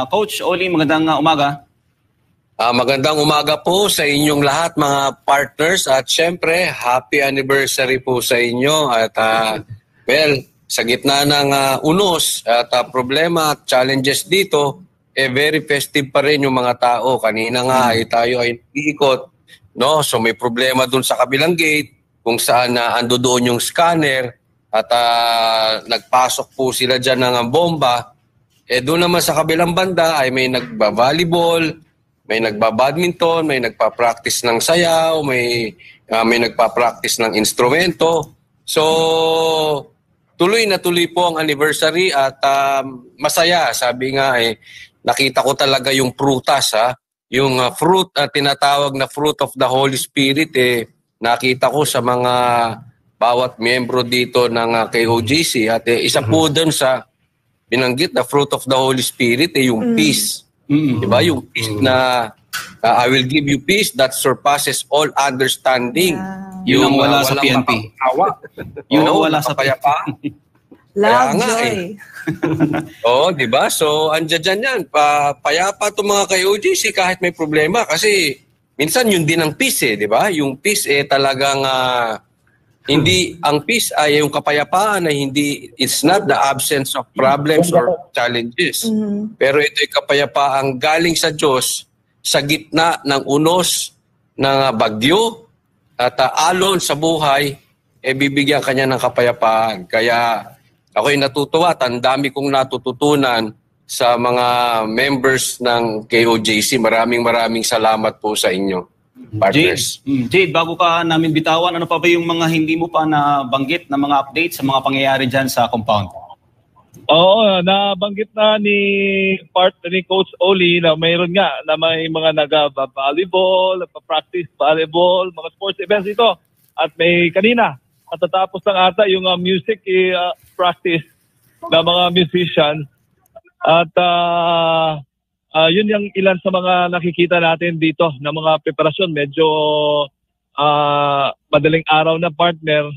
Coach Oli, magandang umaga. Magandang umaga po sa inyong lahat mga partners at syempre happy anniversary po sa inyo at well, sa gitna ng unos at problema at challenges dito, very festive pa rin yung mga tao. Kanina nga tayo ay iikot, no? So may problema dun sa kabilang gate kung saan ando doon yung scanner at nagpasok po sila dyan ng bomba. Doon naman sa kabilang banda ay may nagba-volleyball, may nagba-badminton, may nagpa-practice ng sayaw, may nagpa-practice ng instrumento. So, tuloy na tuloy po ang anniversary at masaya. Sabi nga nakita ko talaga yung prutas, yung fruit, tinatawag na fruit of the Holy Spirit, nakita ko sa mga bawat miyembro dito ng KOJC. At isa po dun sa binanggit na fruit of the Holy Spirit, yung peace. Diba? Yung peace na I will give you peace that surpasses all understanding. Yun ang wala sa PNP. Yun ang wala sa PNP. Love, joy. Diba? So, andyan yan. Payapa itong mga KOJC kahit may problema. Kasi minsan yun din ang peace, diba? Yung peace talagang hindi, ang peace ay yung kapayapaan na hindi, it's not the absence of problems or challenges. Pero ito ay kapayapaang galing sa Diyos sa gitna ng unos ng bagyo at alon sa buhay, bibigyan kanya ng kapayapaan. Kaya ako'y natutuwa at ang dami kong natututunan sa mga members ng KOJC. Maraming salamat po sa inyo. Partners. Jade, bago ka namin bitawan, ano pa ba yung mga hindi mo pa nabanggit na mga updates sa mga pangyayari dyan sa compound? Oo, nabanggit na ni Coach Oli na mayroon nga na may mga nag-volleyball, nagpa-practice volleyball, mga sports events ito. At may kanina, at tatapos lang ata yung music practice ng mga musicians. At yun yung ilan sa mga nakikita natin dito na mga preparasyon. Medyo madaling araw na, partner.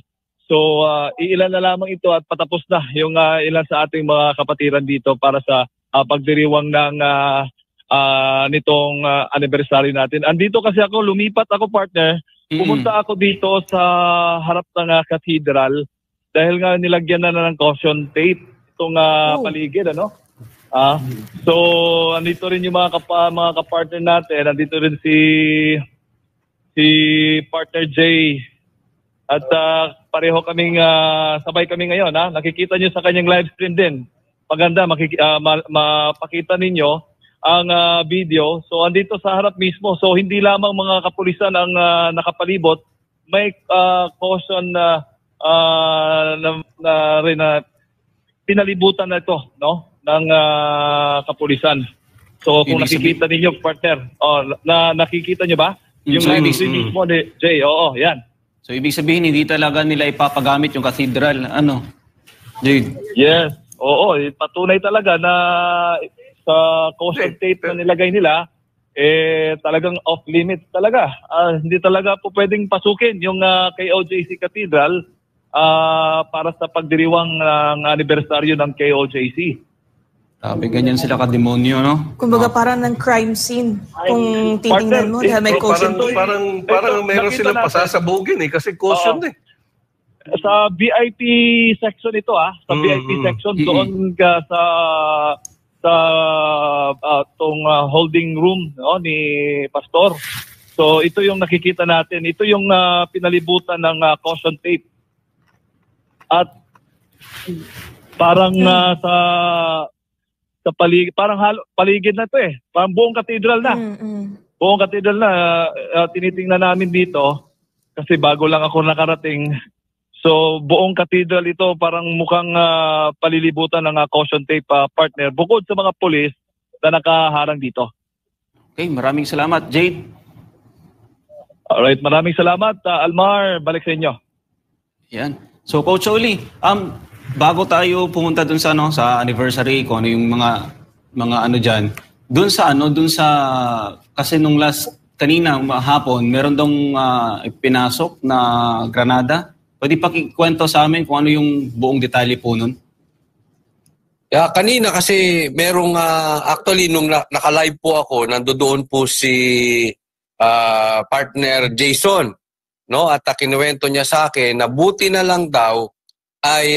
So iilan na lamang ito at patapos na yung ilan sa ating mga kapatiran dito para sa pagdiriwang ng nitong anniversary natin. Andito kasi ako, lumipat ako, partner. Pumunta ako dito sa harap ng cathedral dahil nga nilagyan na ng caution tape itong paligid, ano? So andito rin yung mga kapartner natin. Andito rin si partner Jay. At pareho kaming sabay kami ngayon, nakikita niyo sa kanyang live stream din. Maganda mapakita ninyo ang video. So andito sa harap mismo. So hindi lamang mga kapulisan ang nakapalibot, may caution na rin na pinalibutan na ito, no? Ng kapulisan. So kung nakikita ninyo, partner, nakikita nyo ba? Yung live stream mo ni Jay, yan. So ibig sabihin, hindi talaga nila ipapagamit yung cathedral, ano? Jade? Yes, patunay talaga na sa caution tape na nilagay nila, talagang off-limit talaga. Hindi talaga po pwedeng pasukin yung KOJC Cathedral para sa pagdiriwang ng anibersaryo ng KOJC. Sabi, ganyan sila ka-demonyo, no? Kumbaga parang ng crime scene. Kung titingnan mo, dahil may caution. Parang meron silang pasasabugin kasi caution Sa VIP section ito, sa VIP section, doon ka sa tong holding room ni Pastor. So ito yung nakikita natin. Ito yung pinalibutan ng caution tape. At parang sa paligid, parang paligid na ito parang buong cathedral na. Buong cathedral na tinitingnan namin dito kasi bago lang ako nakarating. So buong cathedral ito parang mukhang palilibutan ng caution tape, partner, bukod sa mga pulis na nakaharang dito. Okay, maraming salamat, Jade. Alright, maraming salamat, Almar, balik sa inyo. Yan. So Coach Oli, bago tayo pumunta dun sa sa anniversary, kung ano yung mga ano diyan, dun sa kasi nung kanina hapon, meron dong pinasok na granada. Pwede pakikwento sa amin kung ano yung buong detalye po nun? Kanina kasi merong actually nung naka-live po ako, nandoon po si partner Jason, no? At kinuwento niya sa akin na buti na lang daw ay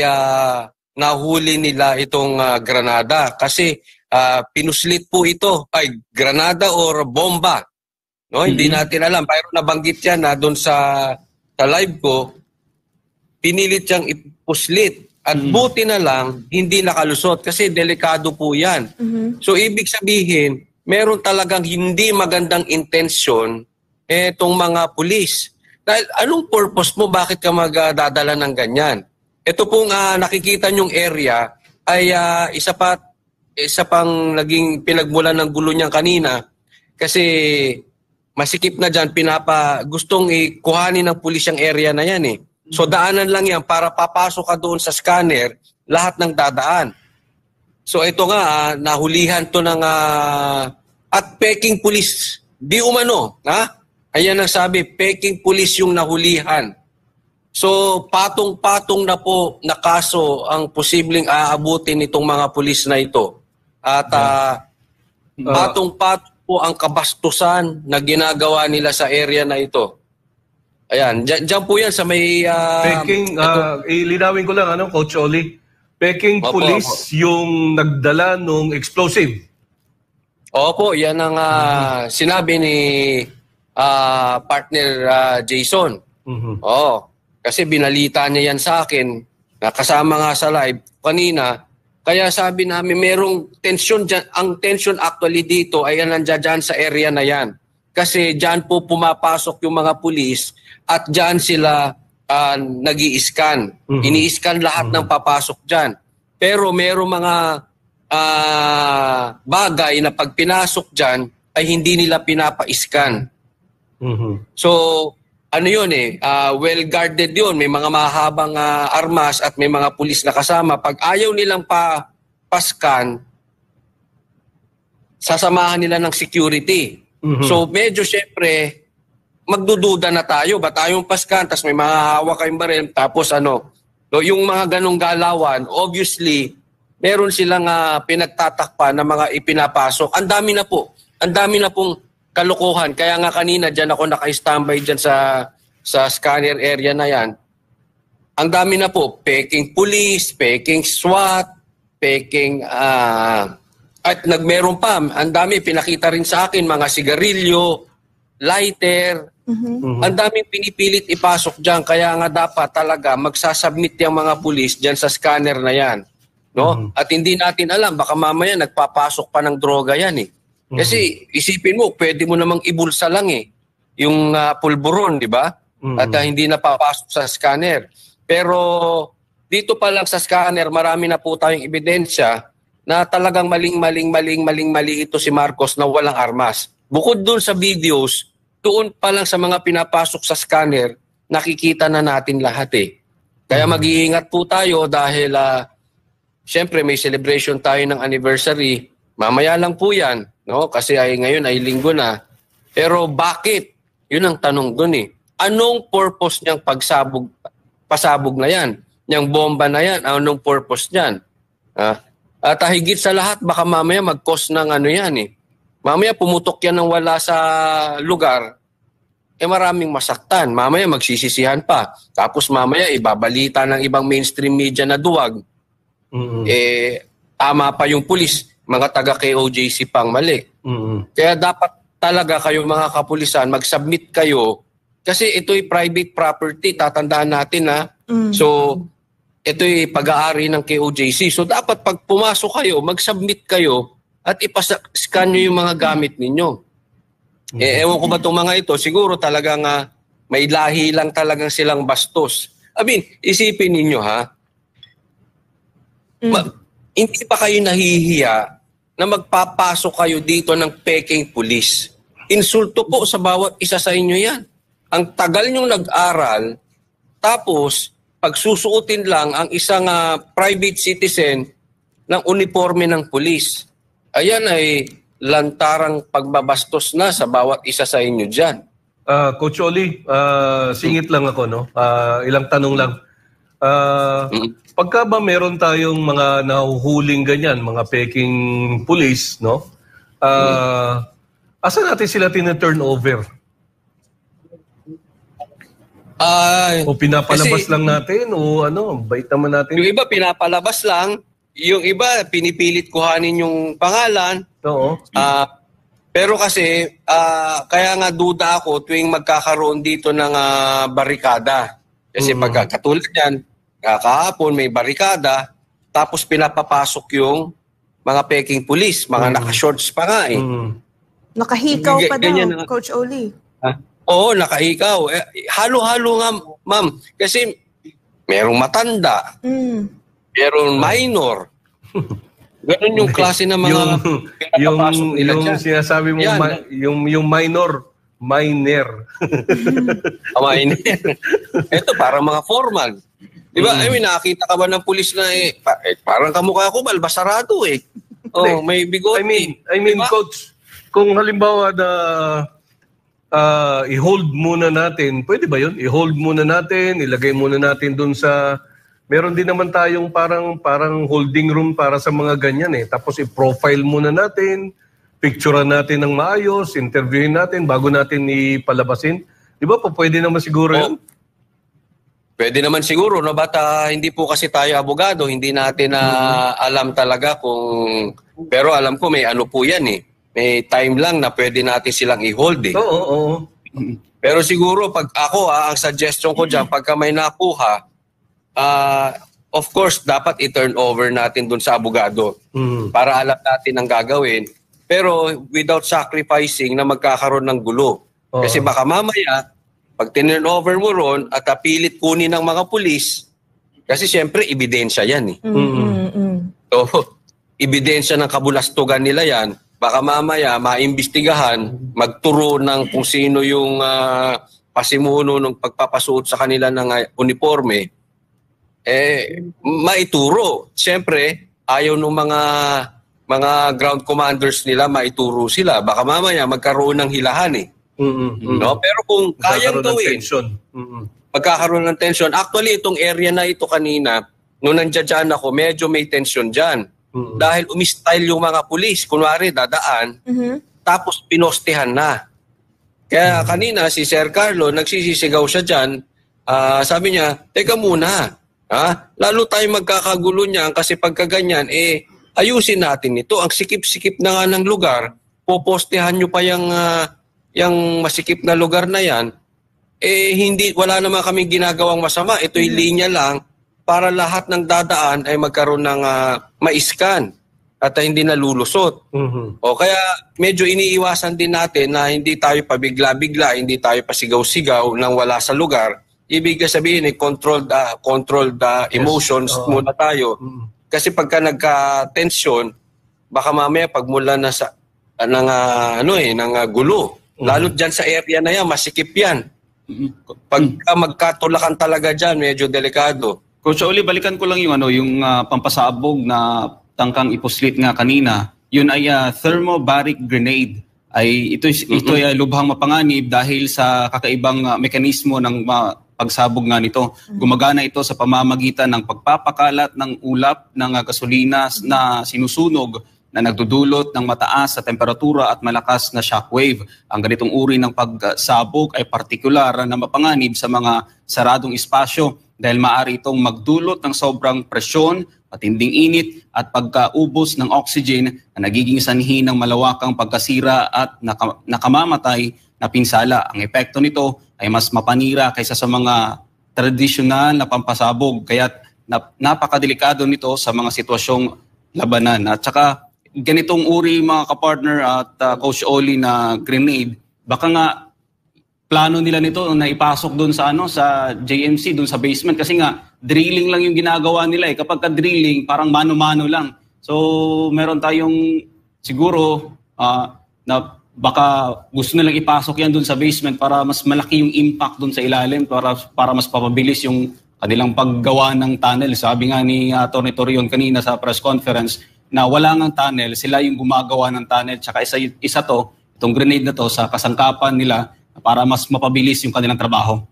nahuli nila itong granada kasi pinuslit po ito ay granada or bomba. No, hindi natin alam pero nabanggit yan na doon sa live ko, pinilit siyang ipuslit. At buti na lang, hindi nakalusot kasi delikado po yan. So, ibig sabihin, meron talagang hindi magandang intensyon itong mga pulis. Dahil anong purpose mo? Bakit ka magdadala ng ganyan? Ito pong nakikita nyong area ay isa pang naging pinagmulan ng gulo niyan kanina kasi masikip na dyan, gustong ikuhanin ng pulis yung area na yan eh. So daanan lang yan para papasok ka doon sa scanner, lahat ng dadaan. So ito nga, nahulihan to ng at peking pulis. Di umano, ha? Ayan ang sabi, peking pulis yung nahulihan. So patong-patong na po na kaso ang posibleng aabutin nitong mga pulis na ito. At patong-patong po ang kabastusan na ginagawa nila sa area na ito. Ayan, dyan po yan sa may... Peking, ilinawin ko lang, Coach Oli. Peking police yung nagdala ng explosive. Opo, yan ang sinabi ni partner Jason. Oo, kasi binalita niya yan sa akin, nakasama nga sa live kanina. Kaya sabi namin, merong tension dyan. Ang tension actually dito ay nandiyan sa area na yan. Kasi dyan po pumapasok yung mga pulis at dyan sila nag-i-scan. Ini-scan lahat ng papasok dyan. Pero merong mga bagay na pag pinasok dyan ay hindi nila pinapa-scan. So, ano yun well-guarded yun. May mga mahabang armas at may mga pulis na kasama. Pag ayaw nilang pa-scan, sasamahan nila ng security. So medyo syempre magdududa na tayo, ba tayong paskan, tapos may mga hawak kayong baril, tapos yung mga ganong galawan, obviously, meron silang pinagtatakpan na mga ipinapasok. Ang dami na pong kalokohan. Kaya nga kanina dyan ako naka-standby dyan sa scanner area na yan. Ang dami na po, peking police, peking SWAT, peking... At nagmeron pa, ang dami pinakita rin sa akin, mga sigarilyo, lighter. Ang daming pinipilit ipasok dyan. Kaya nga dapat talaga magsasubmit yung mga pulis dyan sa scanner na yan. No? At hindi natin alam, baka mamaya nagpapasok pa ng droga yan eh. Kasi isipin mo, pwede mo namang ibulsa lang yung pulburon, di ba? At hindi na papasok sa scanner. Pero dito pa lang sa scanner, marami na po tayong ebidensya na talagang maling-mali ito si Marcos na walang armas. Bukod doon sa videos, doon pa lang sa mga pinapasok sa scanner, nakikita na natin lahat eh. Kaya mag-iingat po tayo dahil syempre may celebration tayo ng anniversary. Mamaya lang po yan, no? Kasi ngayon ay linggo na. Pero bakit? Yun ang tanong doon eh. Anong purpose niyang pasabog na yan? Niyang bomba na yan, anong purpose niyan? At higit sa lahat, baka mamaya mag-cause ng yan eh. Mamaya pumutok yan ng wala sa lugar, maraming masaktan. Mamaya magsisisihan pa. Tapos mamaya ibabalita ng ibang mainstream media na duwag. Tama pa yung pulis, mga taga-KOJC pang mali. Kaya dapat talaga kayo mga kapulisan, mag-submit kayo. Kasi ito'y private property, tatandaan natin So, ito'y pag-aari ng KOJC. So dapat pag pumasok kayo, mag-submit kayo at ipascan nyo yung mga gamit ninyo. Ewan ko ba itong mga ito, siguro talagang may lahi lang talagang silang bastos. Isipin ninyo hindi pa kayo nahihiya na magpapasok kayo dito ng peking pulis. Insulto po sa bawat isa sa inyo yan. Ang tagal nyong nag-aral, tapos pagsusuotin lang ang isang private citizen ng uniforme ng pulis. Ayan ay lantarang pagbabastos na sa bawat isa sa inyo dyan. Coach Oli, singit lang ako, no? Ilang tanong lang. Pagka ba meron tayong mga nahuhuling ganyan, mga peking pulis, no? Asa natin sila tina-turn over? O pinapalabas lang natin o ano, bait naman natin. Yung iba pinapalabas lang, yung iba pinipilit kuhanin yung pangalan. Oo. Pero kasi kaya nga duda ako tuwing magkakaroon dito ng barikada. Kasi pagkatulad yan, kahapon may barikada, tapos pinapapasok yung mga peking pulis, mga naka-shorts pa nga eh. Nakahikaw pa Ganyan daw, Coach Oli. Oo, nakaikaw. Halo-halo nga, ma'am. Kasi merong matanda, merong minor. Ganun yung klase ng mga pinapapasok nila yung dyan. sinasabi mo, Yan. yung miner. Minor. Ito, parang mga formal. Di ba? I mean, nakakita ka ba ng pulis na parang kamukha ko, balbasarado eh. Oh, may bigote. I mean, diba? Coach, kung halimbawa na i-hold muna natin, pwede ba yun? I-hold muna natin, ilagay muna natin dun sa... Meron din naman tayong parang holding room para sa mga ganyan eh. Tapos i-profile muna natin, picturean natin ng maayos, interviewin natin bago natin ipalabasin. Di ba po, pwede naman siguro yun? Pwede naman siguro, no? But hindi po kasi tayo abogado, hindi natin alam talaga kung... Pero alam ko may ano po yan eh. May time lang na pwede natin silang i-hold eh. Oo. Pero siguro, pag ako, ang suggestion ko dyan, pagka may nakuha, of course, dapat i-turn over natin dun sa abogado para alam natin ang gagawin. Pero without sacrificing na magkakaroon ng gulo. Kasi baka mamaya, pag tinurn over mo ron at pilit kunin ng mga pulis, kasi siyempre, ebidensya yan eh. So, ebidensya ng kabulastugan nila yan, baka mamaya maimbestigahan, magturo ng kung sino yung pasimuno ng pagpapasuot sa kanila ng uniforme, maituro. Siyempre, ayaw ng mga ground commanders nila maituro sila. Baka mamaya magkaroon ng hilahan eh. No? Pero kung kayang gawin, magkakaroon ng tension. Actually, itong area na ito kanina, nung nandiyan ako, medyo may tension dyan. Dahil umistyle yung mga pulis. Kunwari, dadaan, tapos pinostehan na. Kaya kanina, si Sir Carlo, nagsisisigaw siya dyan. Sabi niya, teka muna, lalo tayo magkakagulo niyan kasi pagkaganyan, ayusin natin ito. Ang sikip-sikip na nga ng lugar, popostehan nyo pa yung masikip na lugar na yan, wala naman kaming ginagawang masama. Ito'y linya lang para lahat ng dadaan ay magkaroon ng ma-scan at hindi nalulusot. O kaya medyo iniiwasan din natin na hindi tayo pabigla-bigla, hindi tayo pasigaw-sigaw nang wala sa lugar. Ibig sabihin, controlled emotions muna tayo. Kasi pagka nagka-tension, baka mamaya pagmula na sa ng gulo. Lalo dyan sa area na yan, masikip yan. Pagka magkatulakan talaga dyan, medyo delikado. Coach Oli, balikan ko lang yung pampasabog na tangkang ipuslit nga kanina. Yun ay thermobaric grenade. Ito ay lubhang mapanganib dahil sa kakaibang mekanismo ng pagsabog nga nito. Gumagana ito sa pamamagitan ng pagpapakalat ng ulap ng gasolina na sinusunog na nagdudulot ng mataas sa temperatura at malakas na shockwave. Ang ganitong uri ng pagsabog ay partikular na mapanganib sa mga saradong espasyo dahil maaari itong magdulot ng sobrang presyon, matinding init at pagkaubos ng oxygen na nagiging sanhi ng malawakang pagkasira at nakamamatay na pinsala. Ang epekto nito ay mas mapanira kaysa sa mga tradisyonal na pampasabog, kaya napakadelikado nito sa mga sitwasyong labanan. At saka ganitong uri mga kapartner at Coach Oli na grenade, baka nga plano nila nito na ipasok doon sa sa JMC, doon sa basement, kasi nga drilling lang yung ginagawa nila kapag ka-drilling parang mano-mano lang. So meron tayong siguro na baka gusto nilang ipasok yan doon sa basement para mas malaki yung impact doon sa ilalim, para mas papabilis yung kanilang paggawa ng tunnel. Sabi nga ni Atty. Torion kanina sa press conference na wala ngang tunnel, sila yung gumagawa ng tunnel. Tsaka isa to, itong grenade na to, sa kasangkapan nila para mas mapabilis yung kanilang trabaho.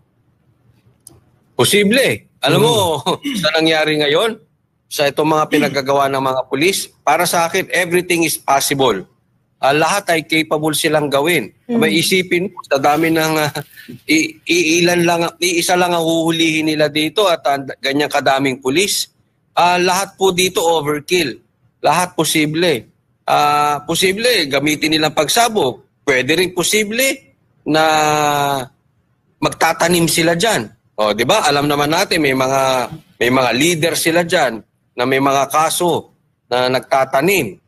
Posible. Alam mo, sa nangyari ngayon, sa itong mga pinagagawa ng mga pulis, para sa akin, everything is possible. Lahat ay capable silang gawin. May isipin mo, sa dami ng iisa lang ang huhulihin nila dito at ganyan kadaming pulis. Lahat po dito overkill. Lahat posible. Posible, gamitin nilang pagsabog. Pwede rin posible na magtatanim sila dyan. O, di ba? Alam naman natin, may mga leader sila dyan na may mga kaso na nagtatanim.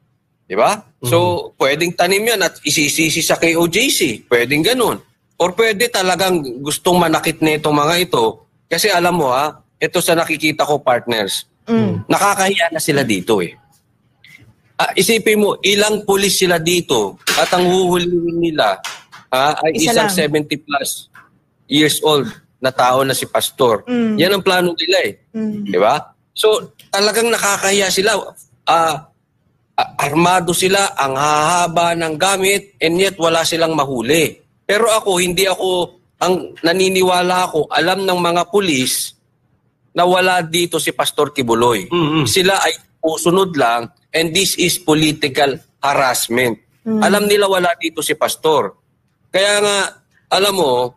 Di ba? So, pwedeng tanim yan at isisisi sa KOJC. Pwedeng ganun. Or pwede talagang gustong manakit na itong mga ito. Kasi alam mo ito sa nakikita ko, partners, nakakahiya na sila dito eh. Isipin mo, ilang pulis sila dito at ang huhulihin nila ay Isa isang lang. 70 plus years old na tao na si Pastor. Yan ang plano nila eh. Di ba? So, talagang nakakahiya sila. Armado sila, ang hahaba ng gamit, and yet wala silang mahuli. Pero hindi ako, naniniwala ako, alam ng mga pulis na wala dito si Pastor Kibuloy. Sila ay pusunod lang, and this is political harassment. Alam nila wala dito si Pastor. Kaya nga, alam mo,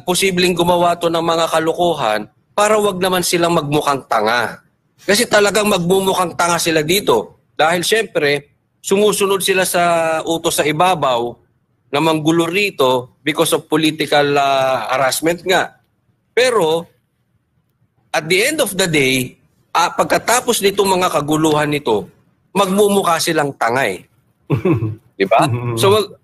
posibleng gumawa to ng mga kalokohan para wag naman silang magmukhang tanga. Kasi talagang magmumukhang tanga sila dito. Dahil siyempre, sumusunod sila sa utos sa ibabaw na manggulo rito because of political harassment nga. Pero, at the end of the day, pagkatapos nitong mga kaguluhan nito, magmumukha silang tanga eh. Di ba? So,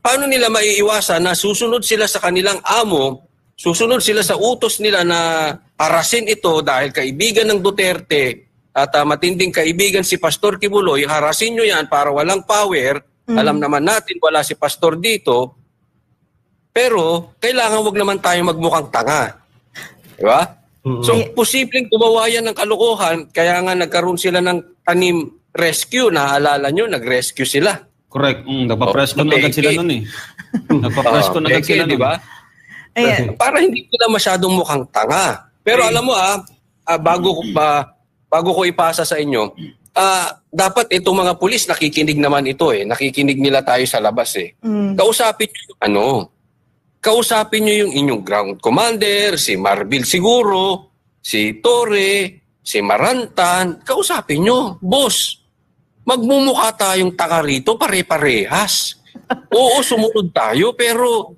paano nila maiiwasan na susunod sila sa kanilang amo, susunod sila sa utos nila na harasin ito dahil kaibigan ng Duterte at matinding kaibigan si Pastor Kibuloy, harasin nyo yan para walang power. Alam naman natin wala si Pastor dito. Pero kailangan wag naman tayo magmukhang tanga. Di ba? So posibleng gumawa yan ng kalokohan, kaya nga nagkaroon sila ng tanim rescue. Naalala nyo, nag-rescue sila. Correct. Nagpa-press con agad sila nun eh. Nagpa-press con agad sila nun. Di ba? Ayan. Para hindi sila masyadong mukhang tanga. Pero alam mo bago ko ipasa sa inyo, dapat itong mga pulis nakikinig naman ito eh. Nakikinig nila tayo sa labas eh. Kausapin nyo yung inyong ground commander, si Marbil siguro, si Torre, si Marantan. Kausapin nyo, boss, magmumukha tayong tanga rito, pare-parehas. Oo, sumunod tayo, pero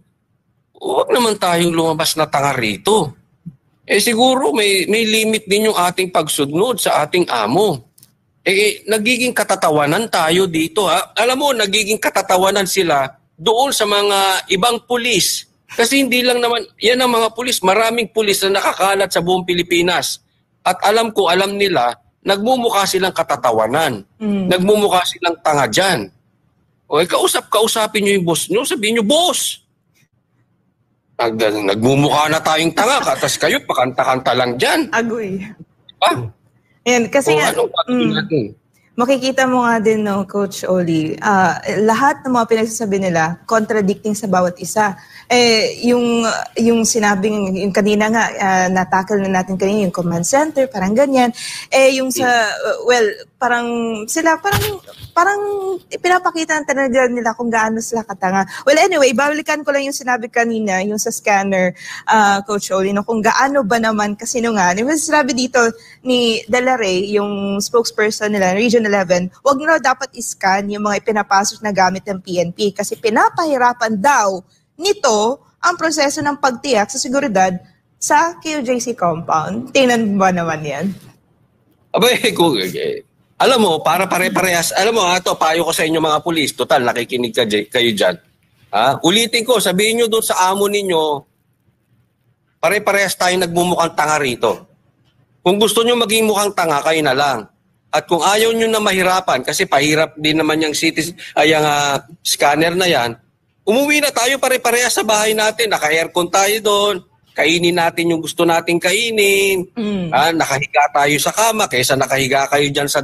huwag naman tayong lumabas na tanga rito. Siguro may limit din yung ating pagsunod sa ating amo. Nagiging katatawanan tayo dito Alam mo, nagiging katatawanan sila doon sa mga ibang pulis. Kasi hindi lang naman, yan ang mga pulis, maraming pulis na nakakalat sa buong Pilipinas. At alam nila, nagmumukha silang katatawanan. Nagmumukha silang tanga dyan. Kausapin nyo yung boss nyo, sabihin nyo, boss! Nagmumukha na tayong tanga, katas kayo, pakanta-kanta lang dyan. Agoy. Ayan, kasi makikita mo nga din, no, Coach Oli, lahat ng mga pinagsasabi nila, contradicting sa bawat isa. Yung sinabing, yung kanina nga, natakal na natin kanina, yung command center, parang ganyan. Yung sa, parang pinapakita ng talaga nila kung gaano sila katanga. Well, anyway, babalikan ko lang yung sinabi kanina, yung sa scanner, Coach Oli, no, kung gaano ba naman kasinungan. Yung sinabi dito ni Dela Rey, yung spokesperson nila, Region 11, wag na dapat iscan yung mga ipinapasok na gamit ng PNP kasi pinapahirapan daw nito ang proseso ng pagtiyak sa seguridad sa KOJC compound. Tingnan ba naman yan? Alam mo, para pare-parehas, alam mo payo ko sa inyo mga pulis, total, nakikinig kayo dyan. Ulitin ko, sabihin nyo doon sa amo ninyo, pare-parehas tayo nagmumukhang tanga rito. Kung gusto nyo maging mukhang tanga, kayo na lang. At kung ayaw nyo na mahirapan, kasi pahirap din naman yung scanner na yan, umuwi na tayo pare-parehas sa bahay natin, naka-aircon tayo doon, kainin natin yung gusto nating kainin, nakahiga tayo sa kama, kaysa nakahiga kayo dyan sa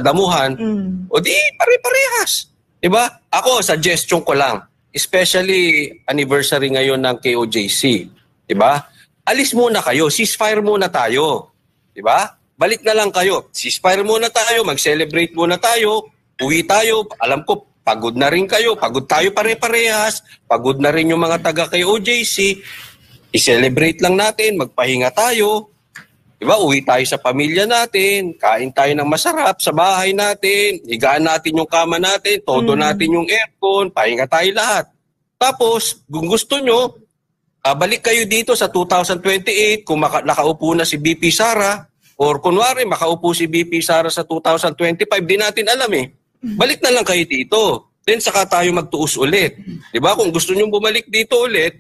damuhan, o di pare-parehas. Diba? Ako, suggestion ko lang, especially anniversary ngayon ng KOJC, diba? alis muna kayo, ceasefire muna tayo. Diba? Balik na lang kayo. Ceasefire muna tayo, mag-celebrate muna tayo, uwi tayo. Alam ko, pagod na rin kayo, pagod tayo pare-parehas, pagod na rin yung mga taga kay OJC. I-celebrate lang natin, magpahinga tayo. Diba? Uwi tayo sa pamilya natin, kain tayo ng masarap sa bahay natin, higaan natin yung kama natin, todo natin yung aircon, pahinga tayo lahat. Tapos, kung gusto nyo, balik kayo dito sa 2028 kung nakaupo na si BP Sara, or kunwari makaupo si BP Sara sa 2025, di natin alam eh. Balik na lang kayo dito. Then saka tayo magtuos ulit. Diba? Kung gusto nyo bumalik dito ulit,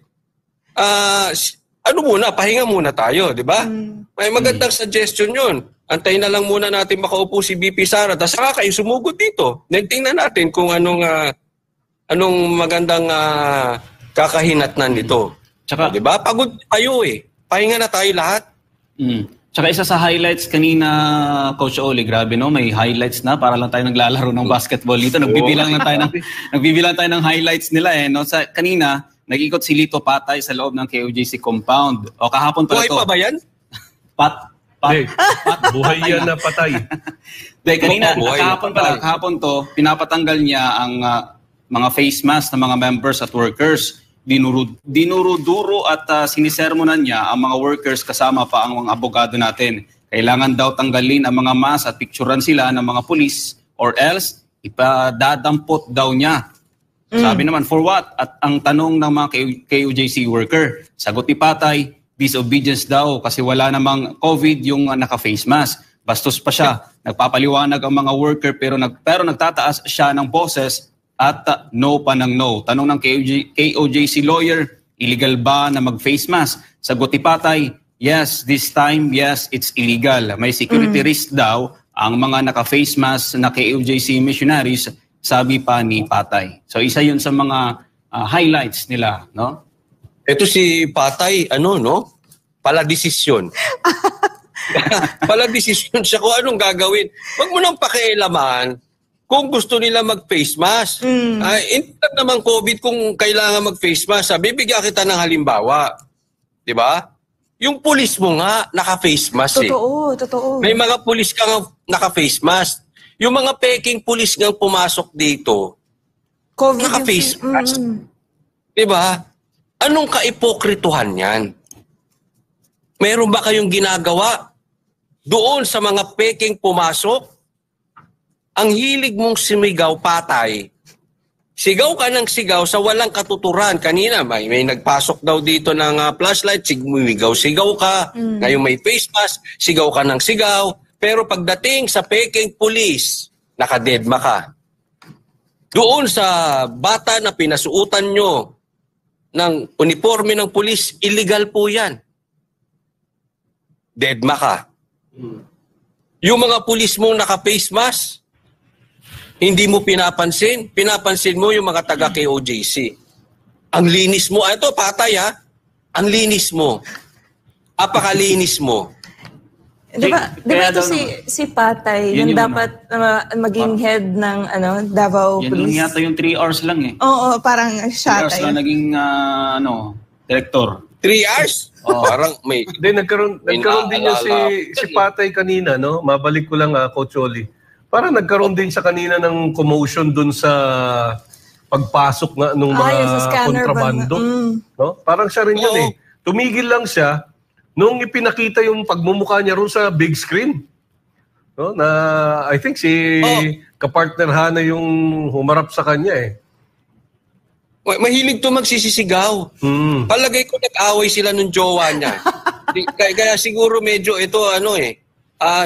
pahinga muna tayo, di ba? May magandang suggestion yun. Antayin na lang muna natin makaupo si BP Sara, tapos saka kayo sumugod dito. Then tingnan natin kung anong magandang kakahinatnan nito. Tsaka, di ba? Pagod kayo eh. Pahinga na tayo lahat. Tsaka isa sa highlights kanina, Coach Oli, grabe no, may highlights na para lang tayo naglalaro ng basketball dito. Nagbibilang tayo ng highlights nila eh. No? Kanina, nag-ikot si Lito Patay sa loob ng KOJC compound. O kahapon pala to. Buhay pa ba yan? Buhay yan na patay. Kanina, kahapon to, pinapatanggal niya ang mga face mask ng mga members at workers. Dinuro-duro at sinisermonan niya ang mga workers kasama pa ang mga abogado natin. Kailangan daw tanggalin ang mga mask at picturean sila ng mga pulis or else ipadadampot daw niya. Sabi naman, for what? At ang tanong ng mga KOJC worker, sagot ni Patay, disobedience daw kasi wala namang COVID yung naka-face mask. Bastos pa siya. Nagpapaliwanag ang mga worker pero nagtataas siya ng boses at no pa ng no. Tanong ng KOJC lawyer, illegal ba na mag-face mask? Sagot ni Patay, yes, this time, yes, it's illegal. May security risk daw ang mga naka-face mask na KOJC missionaries, sabi pa ni Patay. So isa yun sa mga highlights nila, no? Ito si Patay, paladesisyon. Paladesisyon siya kung anong gagawin. Huwag mo nang pakialaman kung gusto nila mag-face mask. Hindi naman COVID kung kailangan mag-face mask. Bibigyan kita ng halimbawa. Di ba? Yung pulis mo nga, naka-face mask eh. Totoo. May mga pulis ka nga naka-face mask. Yung mga peking pulis nga pumasok dito, COVID naka-face mask. Di ba? Anong kaipokrituhan yan? Meron ba kayong ginagawa doon sa mga peking pumasok? Ang hilig mong sumigaw, Patay. Sigaw ka ng sigaw sa walang katuturan. Kanina, may nagpasok daw dito ng flashlight, sigaw ka. Ngayon may face mask, sigaw ka ng sigaw. Pero pagdating sa peking pulis, nakadedma ka. Doon sa bata na pinasuutan nyo ng uniforme ng pulis, illegal po yan. Dedma ka. Yung mga pulis mong naka-face mask, hindi mo pinapansin mo yung mga taga KOJC. Ang linis mo, ito Patay ha, ang linis mo. Apakalinis mo. Diba ito si Patay, yung dapat maging head ng Davao Police? Yan yata yung 3 hours lang eh. Oo, parang siya 3 hours lang naging director. 3 hours? Parang may... Nagkaroon din niya si Patay kanina, no? Mabalik ko lang, Coach Oli. Parang nagkaroon din siya kanina ng commotion dun sa pagpasok nga nung mga kontrabando. No? Parang siya rin yun eh. Tumigil lang siya nung ipinakita yung pagmumukha niya ron sa big screen. No? Na I think si kapartner Hana yung humarap sa kanya eh. Mahilig to magsisisigaw. Palagay ko nag-away sila nung jowa niya. Kaya siguro medyo ito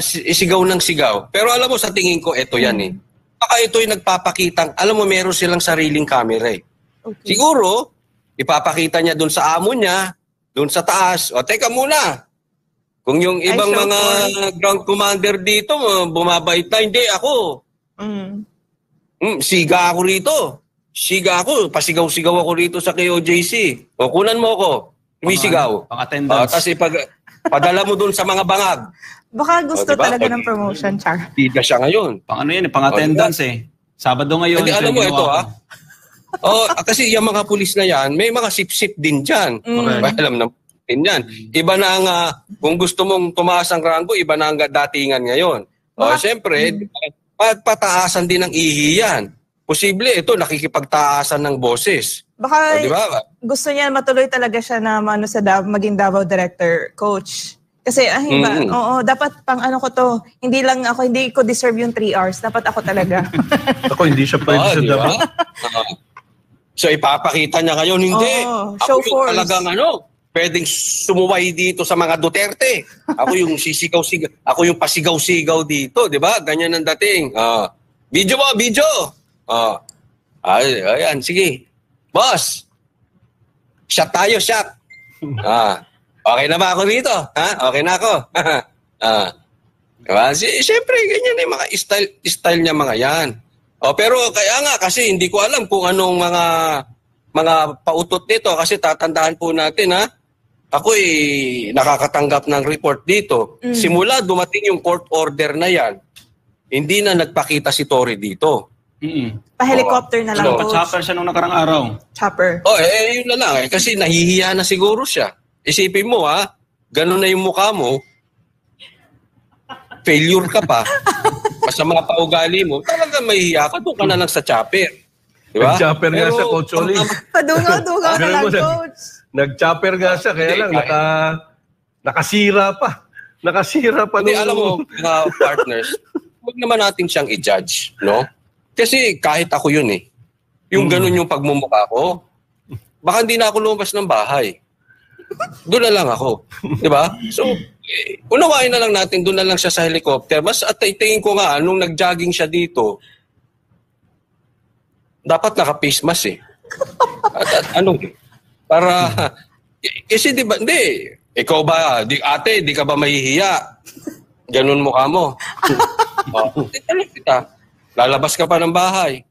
sigaw ng sigaw. Pero alam mo sa tingin ko ito yan eh. Baka ito'y nagpapakitang, alam mo meron silang sariling camera eh. Okay. Siguro, ipapakita niya doon sa amo niya, doon sa taas. O teka muna. Kung yung ibang mga ground commander dito, bumabait na, hindi ako. Siga ako rito. Siga ako, pasigaw-sigaw ako rito sa KOJC. O kunan mo ako, umisigaw. Pang-attendance. Tapos padala mo doon sa mga bangag. Baka gusto talaga ng promotion, Char. Bida siya ngayon. Pang-attendance eh. Sabado ngayon. Alam mo ito kasi yung mga pulis na yan, may mga sip-sip din dyan. Alam na, natin yan. Iba na ang, kung gusto mong tumaas ang ranggo, iba na ang datingan ngayon. O, siyempre, pataasan din ng ihi yan. Posible ito, nakikipagtaasan ng boses. Baka O, di ba? gusto niya matuloy talaga siya na maging Davao Director, Coach. Kasi, oo, dapat pang ano ko to, hindi ko deserve yung 3 hours. Dapat ako talaga. Ako, hindi siya pwede sa di ba? Davao. So, ipapakita niya ngayon, hindi. Oo, Ako show yung force. talagang pwedeng sumuway dito sa mga Duterte. Ako yung sisigaw-sigaw. Ako yung pasigaw-sigaw dito, di ba? Ganyan ang dating. Video mo, video! Ayan, sige. Boss, shot tayo, shot. Okay na ba ako dito? Okay na ako. Diba? Siyempre, ganyan yung mga style niya mga yan. Pero kaya nga, kasi hindi ko alam kung anong mga pautot nito. Kasi tatandaan po natin, ako'y nakakatanggap ng report dito. Simula dumating yung court order na yan, hindi na nagpakita si Tory dito. Pa-helicopter na lang, Coach. Pa-chopper siya nung nakarang araw. Chopper. Yun na lang. Kasi nahihiya na siguro siya. Isipin mo, ganun na yung mukha mo, failure ka pa, masama pa ugali mo, talagang mahihiya ka, doon ka na lang sa chopper. Diba? Nag-chopper nga siya, Coach Oli. Padungaw-dungaw na lang, Coach. Nag-chopper nga siya, kaya lang nakasira pa. Nakasira pa. Hindi, alam mo, mga partners, huwag naman natin siyang i-judge, no? Kasi kahit ako yun yung ganun yung pagmumukha ko, baka hindi na ako lumabas ng bahay. Doon na lang ako. Di ba? So, unawain na lang natin, doon na lang siya sa helicopter. Mas at tingin ko nga, nung nag-jogging siya dito, dapat naka-face mask para, kasi di ba, hindi, ikaw ba, ate, di ka ba mahihiya? Ganun mukha mo. Kita. Lalabas ka pa ng bahay.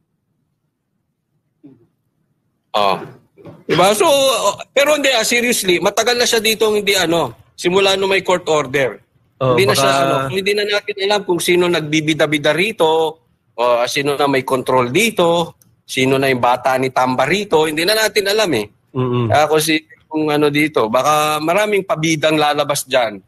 Diba? So, pero hindi, seriously, matagal na siya dito hindi simula nung may court order. Hindi na siya hindi na natin alam kung sino nagbibida-bida rito, o sino na may control dito, sino na yung bata ni Tamba rito, hindi na natin alam kung dito, baka maraming pabidang lalabas diyan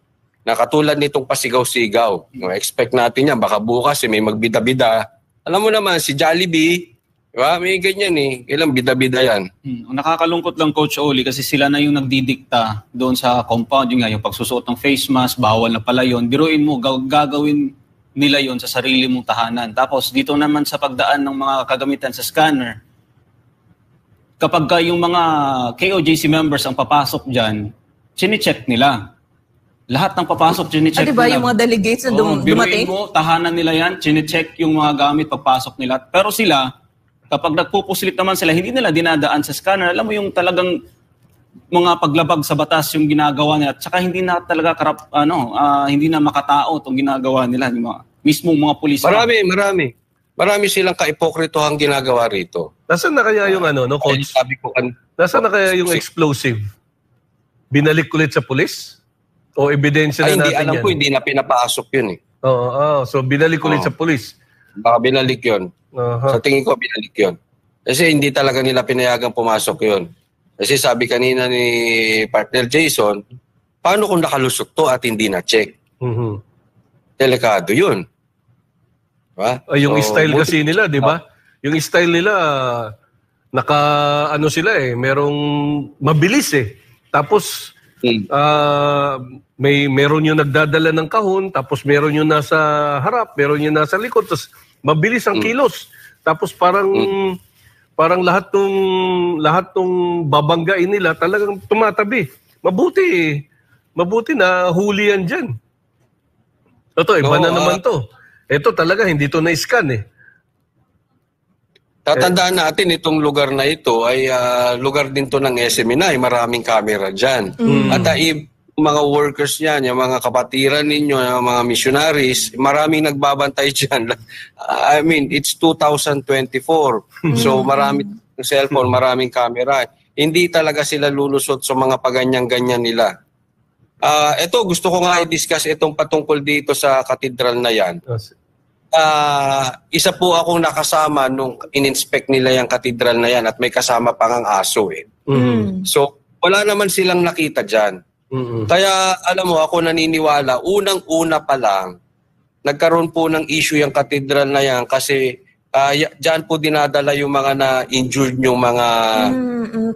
na katulad nitong pasigaw-sigaw. Expect natin yan, baka bukas may magbida-bida. Alam mo naman, si Jollibee, diba? May ganyan ilang bida-bida yan. Nakakalungkot lang, Coach Oli, kasi sila na yung nagdidikta doon sa compound. Yung pagsusuot ng face mask, bawal na pala yun. Biruin mo, gagawin nila yon sa sarili mong tahanan. Tapos dito naman sa pagdaan ng mga kagamitan sa scanner, kapag yung mga KOJC members ang papasok dyan, chine-check nila. Lahat ng papasok, chine-check diba, nila. Yung mga delegates na dumating? Biruin mo, tahanan nila yan, chine-check yung mga gamit pagpasok nila. Pero sila, kapag nagpupuslit naman sila, hindi nila dinadaan sa scanner. Alam mo yung talagang mga paglabag sa batas yung ginagawa nila. At saka hindi na talaga hindi na makatao itong ginagawa nila. Yung mismong mga pulis. Marami silang kaipokritohang ginagawa rito. Nasaan na kaya yung Coach? Sabi ko, nasaan na kaya yung explosive? Binalik ulit sa pulis? O ebidensya na natin yan? Alam ko, hindi na pinapasok yun So binalik ulit sa pulis? Baka binalik yun. Sa tingin ko, binalik yun. Kasi hindi talaga nila pinayagang pumasok yun. Kasi sabi kanina ni partner Jason, paano kung nakalusot to at hindi na-check? Delikado yun. Diba? Yung style kasi nila, di ba? Yung style nila, merong mabilis Tapos, meron yung nagdadala ng kahon, tapos meron yung nasa harap, meron yung nasa likod, tapos mabilis ang kilos. Tapos parang lahat ng babanggain nila talagang tumatabi. Mabuti na huli yan dyan. Ito, iba na naman to. Ito talaga, hindi to na-scan Tatandaan natin itong lugar na ito ay lugar din to ng SMNI. Maraming camera dyan. At mga workers niyan, yung mga kapatiran ninyo, yung mga missionaries, maraming nagbabantay dyan. I mean, it's 2024. So maraming cellphone, maraming camera. Hindi talaga sila lulusot sa mga paganyang-ganyan nila. Ito, gusto ko nga i-discuss itong patungkol dito sa katedral na yan. Isa po akong nakasama nung in-inspect nila yung katedral na yan at may kasama pang ang aso So, wala naman silang nakita dyan. Kaya alam mo, ako naniniwala, unang-una pa lang, nagkaroon po ng issue yung cathedral na yan kasi dyan po dinadala yung mga na-injured yung mga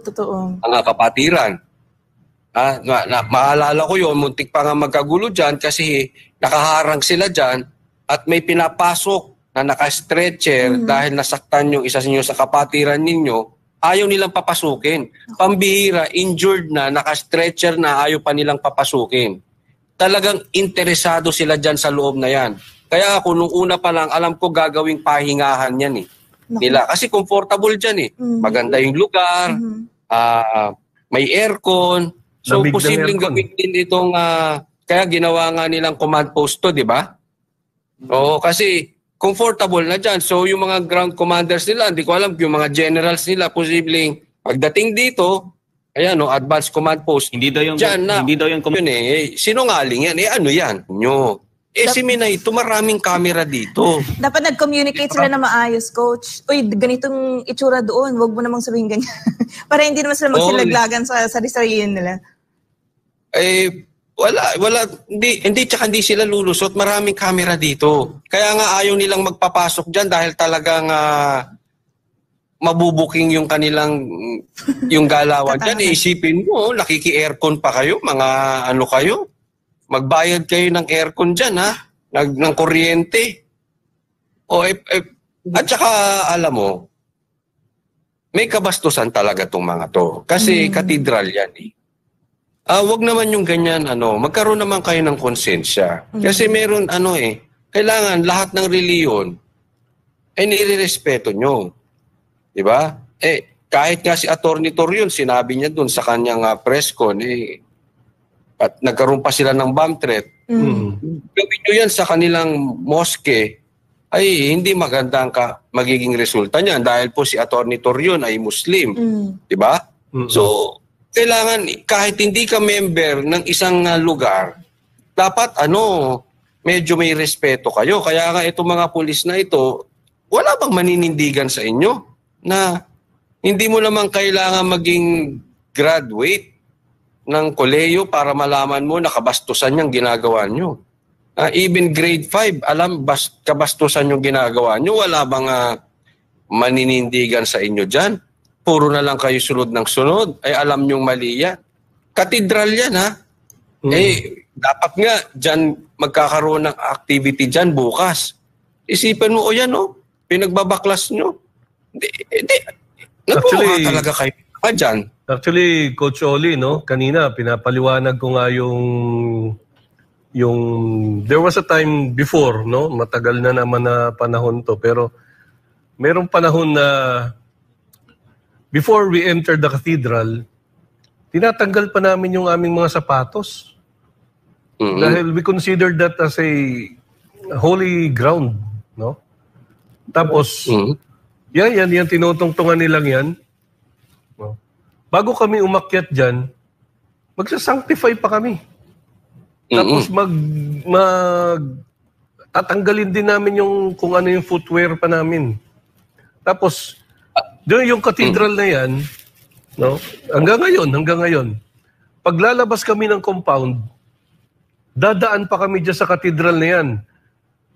Totoo. mga kapatiran. Maalala ko yun, muntik pa nga magkagulo dyan kasi nakaharang sila dyan at may pinapasok na naka-stretcher dahil nasaktan yung isa ninyo sa kapatiran ninyo, ayaw nilang papasukin. Pambihira, injured na, naka-stretcher na, ayaw pa nilang papasukin. Talagang interesado sila dyan sa loob na yan. Kaya ako, nung una pa lang, alam ko gagawing pahingahan yan nila. Kasi comfortable dyan Maganda yung lugar, may aircon. So, Lamig ng posibleng aircon. gawin din itong, kaya ginawa nga nilang command post to, di ba? Oo, kasi comfortable na dyan. So, yung mga ground commanders nila, hindi ko alam, yung mga generals nila, posibleng pagdating dito, ayan, advanced command post. Hindi daw yung Dyan na. hindi daw yung Yun sinungaling yan. Ano yan? Nyo. Si Minay, ito maraming camera dito. Dapat nag-communicate sila na maayos, coach. Uy, ganitong itsura doon. Huwag mo namang sabihin ganyan. Para hindi naman sila magsilaglagan sa sarili nila. Wala, hindi sila lulusot. Maraming camera dito. Kaya nga ayaw nilang magpapasok dyan dahil talagang mabubuking yung kanilang yung galawan dyan. Isipin mo, nakiki-aircon pa kayo, mga ano kayo. Magbayad kayo ng aircon dyan, ng kuryente. At saka, alam mo, may kabastusan talaga itong mga to. Kasi katedral yan wag naman yung ganyan, magkaroon naman kayo ng konsensya. Kasi meron, kailangan lahat ng reliyon ay nire-respeto nyo. Diba? Kahit nga si Atty. Torion, sinabi niya dun sa kanyang press con, at nagkaroon pa sila ng bomb threat. Gawin nyo yan sa kanilang mosque, ay hindi magandang magiging resulta niyan dahil po si Atty. Torion ay Muslim. Diba? So, kailangan kahit hindi ka member ng isang lugar, dapat medyo may respeto kayo. Kaya nga itong mga pulis na ito, wala bang maninindigan sa inyo na hindi mo naman kailangan maging graduate ng koleyo para malaman mo na kabastusan yung ginagawa nyo. Even grade 5, alam kabastusan yung ginagawa nyo. Wala bang maninindigan sa inyo dyan? Puro na lang kayo sunod ng sunod. Ay alam nyong mali yan. Katedral yan dapat nga dyan magkakaroon ng activity dyan bukas. Isipan mo, pinagbabaklas nyo. Hindi. Nagbuha talaga kayo dyan. Actually, Coach Oli, kanina pinapaliwanag ko nga yung there was a time before, matagal na naman na panahon to, pero merong panahon na before we entered the cathedral, tinatanggal pa namin yung aming mga sapatos. Dahil we consider that as a holy ground, Tapos, yan, tinutungtungan nilang yan. Bago kami umakyat dyan, magsasanctify pa kami. Tapos tatanggalin din namin kung ano yung footwear pa namin. Tapos, doon yung cathedral na yan, hanggang ngayon, paglalabas kami ng compound, dadaan pa kami dyan sa cathedral na yan.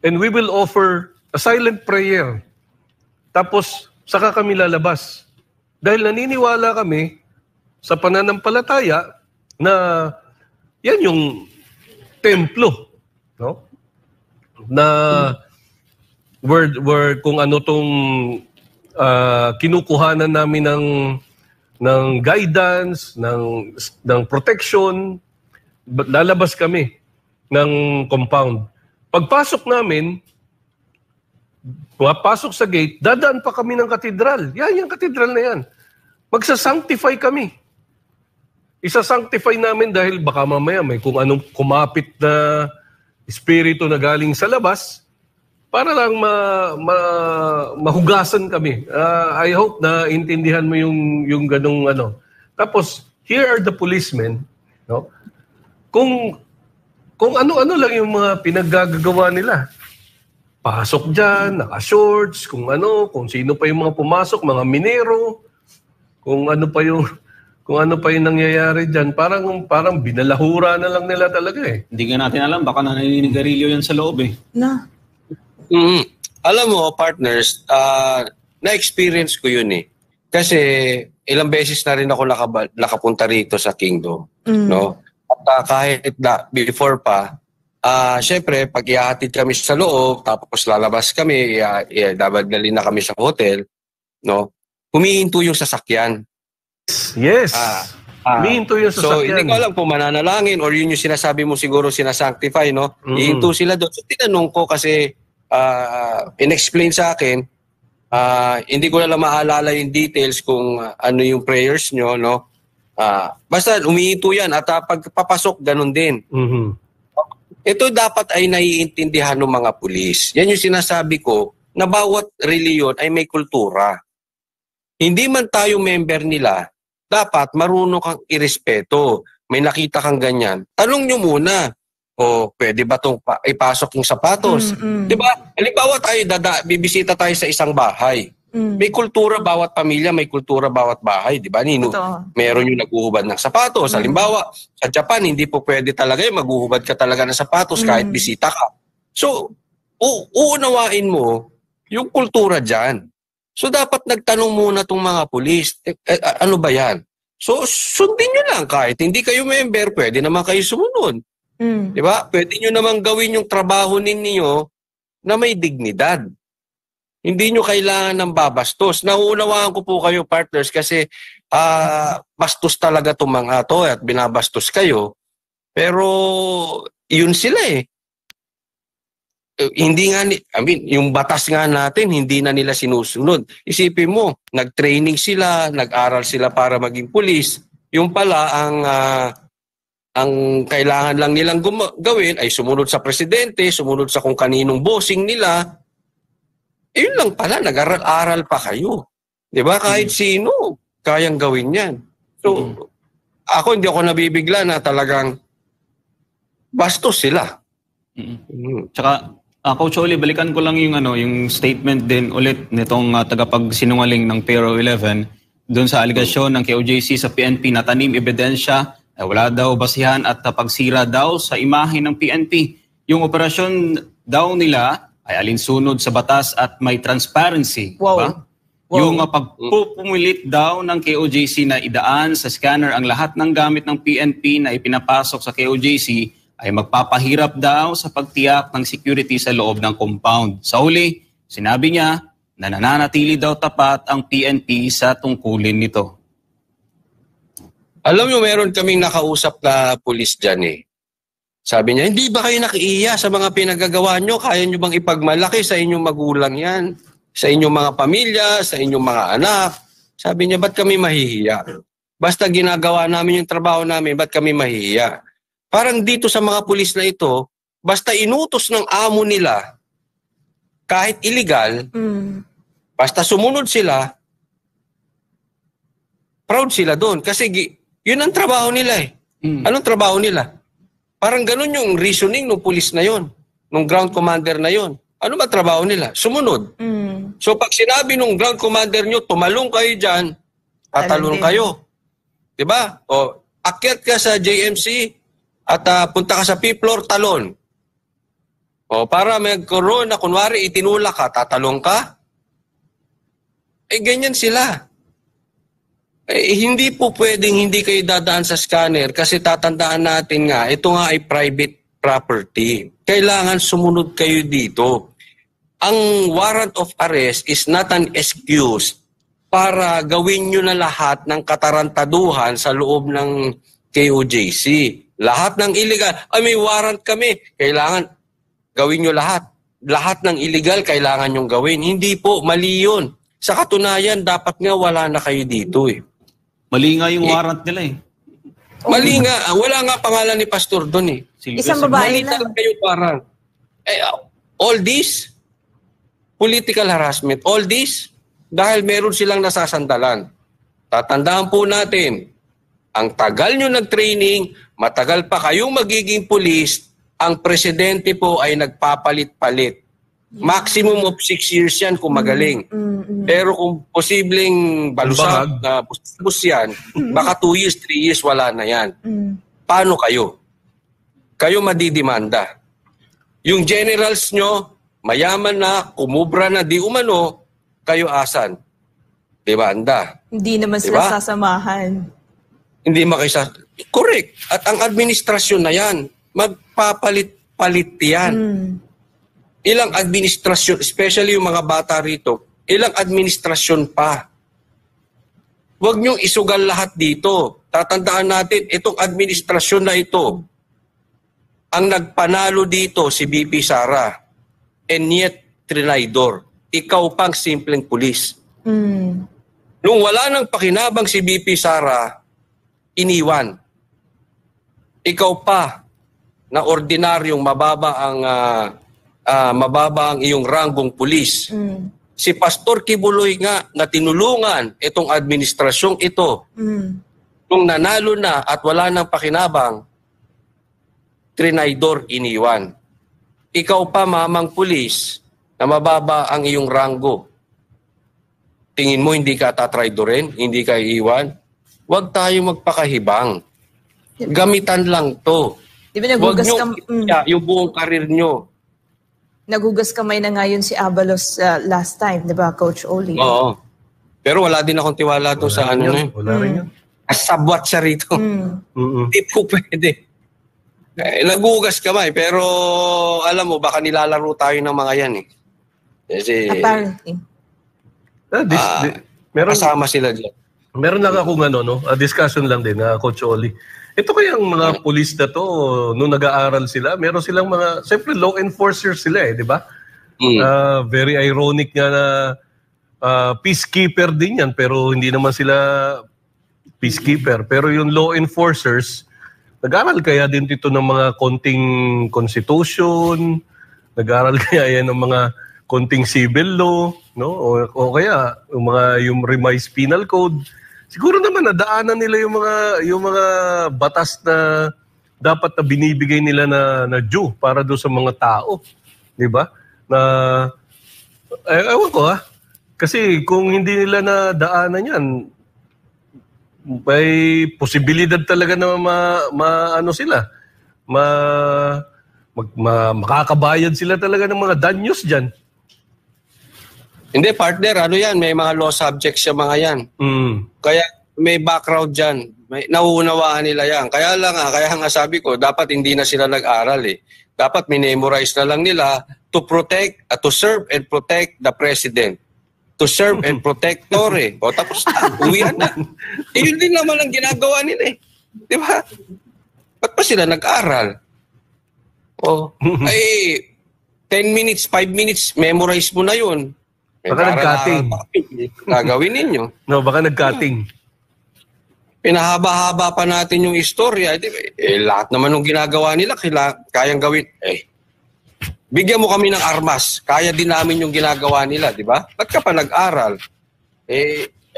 And we will offer a silent prayer. Tapos, saka kami lalabas. Dahil naniniwala kami sa pananampalataya na yan yung templo, na where kung ano tong kinukuhanan namin ng guidance, ng protection, lalabas kami ng compound. Pagpasok namin, pasok sa gate, dadaan pa kami ng katedral. Yan, yung katedral na yan. Magsasanctify kami. Isa-sanctify namin dahil baka mamaya may kung anong kumapit na espiritu na galing sa labas para lang mahugasan kami. I hope na intindihan mo yung ganong Tapos, here are the policemen. Kung ano-ano lang yung mga pinaggagawa nila. Pasok dyan, naka-shorts, kung sino pa yung mga pumasok, mga minero, kung kung ano pa yung nangyayari dyan. Parang binalahura na lang nila talaga eh. Hindi nga natin alam, baka naninigarilyo yan sa loob eh. Na. Alam mo, partners, na-experience ko yun eh. Kasi ilang beses na rin ako nakapunta rito sa Kingdom. No? At kahit before pa, syempre, pag ihahatid kami sa loob, tapos lalabas kami, dadalhin na kami sa hotel, no? Humihinto yung sasakyan. Yes. Humihinto yung So, sasakyan. hindi ko alam kung mananalangin or yun yung sinasabi mo siguro sinasanctify, no? Hihinto sila doon. So, tinanong ko kasi in-explain sa akin, hindi ko na lang maalala yung details kung ano yung prayers nyo, no? Basta umihinto yan at pag papasok, ganun din. Ito dapat ay naiintindihan ng mga pulis. Yan yung sinasabi ko na bawat reliyon ay may kultura. Hindi man tayo member nila, dapat marunong kang irespeto. May nakita kang ganyan. Tanong nyo muna, pwede ba itong ipasok yung sapatos? Diba? Halimbawa tayo, bibisita tayo sa isang bahay. May kultura bawat pamilya, may kultura bawat bahay, di ba? Meron yung naguhubad ng sapatos. Halimbawa, sa Japan, hindi po pwede talaga yung maguhubad ka talaga ng sapatos kahit bisita ka. So, uunawain mo yung kultura dyan. So, dapat nagtanong muna tong mga pulis, ano ba yan? So, sundin nyo lang kahit hindi kayo member, pwede naman kayo sumunod. Di ba? Pwede nyo naman gawin yung trabaho ninyo na may dignidad. Hindi nyo kailangan ng babastos. Nauunawaan ko po kayo, partners, kasi bastos talaga itong mga to at binabastos kayo. Pero yun sila eh. Hindi nga, yung batas nga natin, hindi na nila sinusunod. Isipin mo, nag-training sila, nag-aral sila para maging pulis. Yung pala, ang kailangan lang nilang gawin ay sumunod sa presidente, sumunod sa kung kaninong bossing nila. Yun lang pala, nag-aral pa kayo. Di ba? Kahit sino, kayang gawin yan. So, hindi ako nabibigla na talagang bastos sila. Tsaka, Coach Oli, balikan ko lang yung statement din ulit nitong tagapagsinungaling ng Pero 11 doon sa aligasyon ng KOJC sa PNP na tanim ebidensya, wala daw basihan at pagsira daw sa imahe ng PNP. Yung operasyon daw nila ay alinsunod sa batas at may transparency. Wow. Diba? Yung pagpupumilit daw ng KOJC na idaan sa scanner ang lahat ng gamit ng PNP na ipinapasok sa KOJC ay magpapahirap daw sa pagtiyak ng security sa loob ng compound. Sa huli, sinabi niya na nananatili daw tapat ang PNP sa tungkulin nito. Alam mo, meron kaming nakausap na pulis dyan eh. Sabi niya, hindi ba kayo nakiiya sa mga pinagagawa nyo? Kaya nyo bang ipagmalaki sa inyong magulang yan? Sa inyong mga pamilya, sa inyong mga anak? Sabi niya, ba't kami mahihiya? Basta ginagawa namin yung trabaho namin, ba't kami mahihiya? Parang dito sa mga pulis na ito, basta inutos ng amo nila, kahit illegal, basta sumunod sila, proud sila doon. Kasi yun ang trabaho nila eh. Anong trabaho nila? Parang ganun yung reasoning ng pulis na yon, ng ground commander na yon. Ano ba trabaho nila? Sumunod. So pag sinabi ng ground commander nyo, tumalong kayo dyan, tatalon kayo. Diba? O akyat ka sa JMC at punta ka sa P-floor, talon. O para magkaroon na kunwari itinulak ka, tatalong ka. Ganyan sila. Hindi po pwedeng hindi kayo dadaan sa scanner kasi tatandaan natin nga, ito nga ay private property. Kailangan sumunod kayo dito. Ang warrant of arrest is not an excuse para gawin nyo na lahat ng katarantaduhan sa loob ng KOJC. Lahat ng illegal, may warrant kami, kailangan gawin nyo lahat. Lahat ng illegal kailangan nyong gawin. Hindi po, mali yun. Sa katunayan, dapat nga wala na kayo dito eh. Mali nga yung warrant nila eh. Mali nga. Wala nga pangalan ni Pastor doon eh. Isang babae Mali lang. talaga yung warrant. All this, political harassment, all this, dahil meron silang nasasandalan. Tatandaan po natin, ang tagal nyo nag-training, matagal pa kayong magiging pulis, ang presidente po ay nagpapalit-palit. Maximum of 6 years yan kung magaling. Pero kung posibleng balusag, bus yan, baka 2 years, 3 years, wala na yan. Paano kayo? Kayo madidimanda. Yung generals nyo, mayaman na, kumubra na, di umano, kayo asan? Dibanda. Hindi naman sila sasamahan. Hindi makisa. Correct. At ang administrasyon na yan, magpapalit-palit yan. Ilang administrasyon, especially yung mga bata rito, ilang administrasyon pa. Huwag niyong isugal lahat dito. Tatandaan natin, itong administrasyon na ito, ang nagpanalo dito si BP Sara, and yet trinidor. Ikaw pang simpleng pulis. Nung wala nang pakinabang si BP Sara, iniwan. Ikaw pa na ordinaryong mababa ang iyong ranggong pulis. Si Pastor Kibuloy nga na tinulungan itong administrasyong ito. Nung nanalo na at wala nang pakinabang, trinidor iniwan. Ikaw pa mamang pulis na mababa ang iyong ranggo. Tingin mo hindi ka tatridorin, hindi ka iiwan? Huwag tayo magpakahibang. Gamitan lang to. Di ba nagugas yung buong karir nyo. Nagugas kamay na nga yun si Abalos last time, di ba, Coach Oli? Oo. Pero wala din akong tiwala to sa ano na yun. Wala rin yun. Asabwat siya rito. Hindi po pwede. Nagugas kamay, pero alam mo, baka nilalaro tayo ng mga yan eh. Kasi, apparently. Meron, kasama sila dyan. meron lang akong discussion lang din, Coach Oli. Ito kayang mga police na to, nung nag-aaral sila, meron silang mga, siyempre law enforcers sila di ba? Very ironic nga na peacekeeper din yan, pero hindi naman sila peacekeeper. Pero yung law enforcers, nag-aral kaya din dito ng mga konting constitution, nag-aral kaya yan ng mga konting civil law, no? O kaya yung revised penal code. Siguro naman nadaanan nila yung mga batas na dapat na binibigay nila na due para do sa mga tao, 'di ba? Na ewan ko kasi kung hindi nila nadaanan 'yan, may posibilidad talaga na makakabayad sila talaga ng mga danyos diyan. Hindi, partner, may mga law subjects sa mga yan. Kaya may background dyan. Nauunawaan nila yan. Kaya nga sabi ko, dapat hindi na sila nag-aral eh. Dapat minemorize na lang nila to protect, to serve and protect the president. To serve and protect Torre. O tapos na, uwihan na. Yun din naman ang ginagawa nila eh. Di ba? Ba't pa sila nag-aral? Ay, 10 minutes, 5 minutes, memorize mo na yun. Baka nag-cutting. Gagawin ninyo. No, baka nag-cutting. Pinahaba-haba pa natin yung istorya. Lahat naman ng ginagawa nila, kayang gawin. Bigyan mo kami ng armas. Kaya din namin yung ginagawa nila, di ba? Ba't ka pa nag-aral?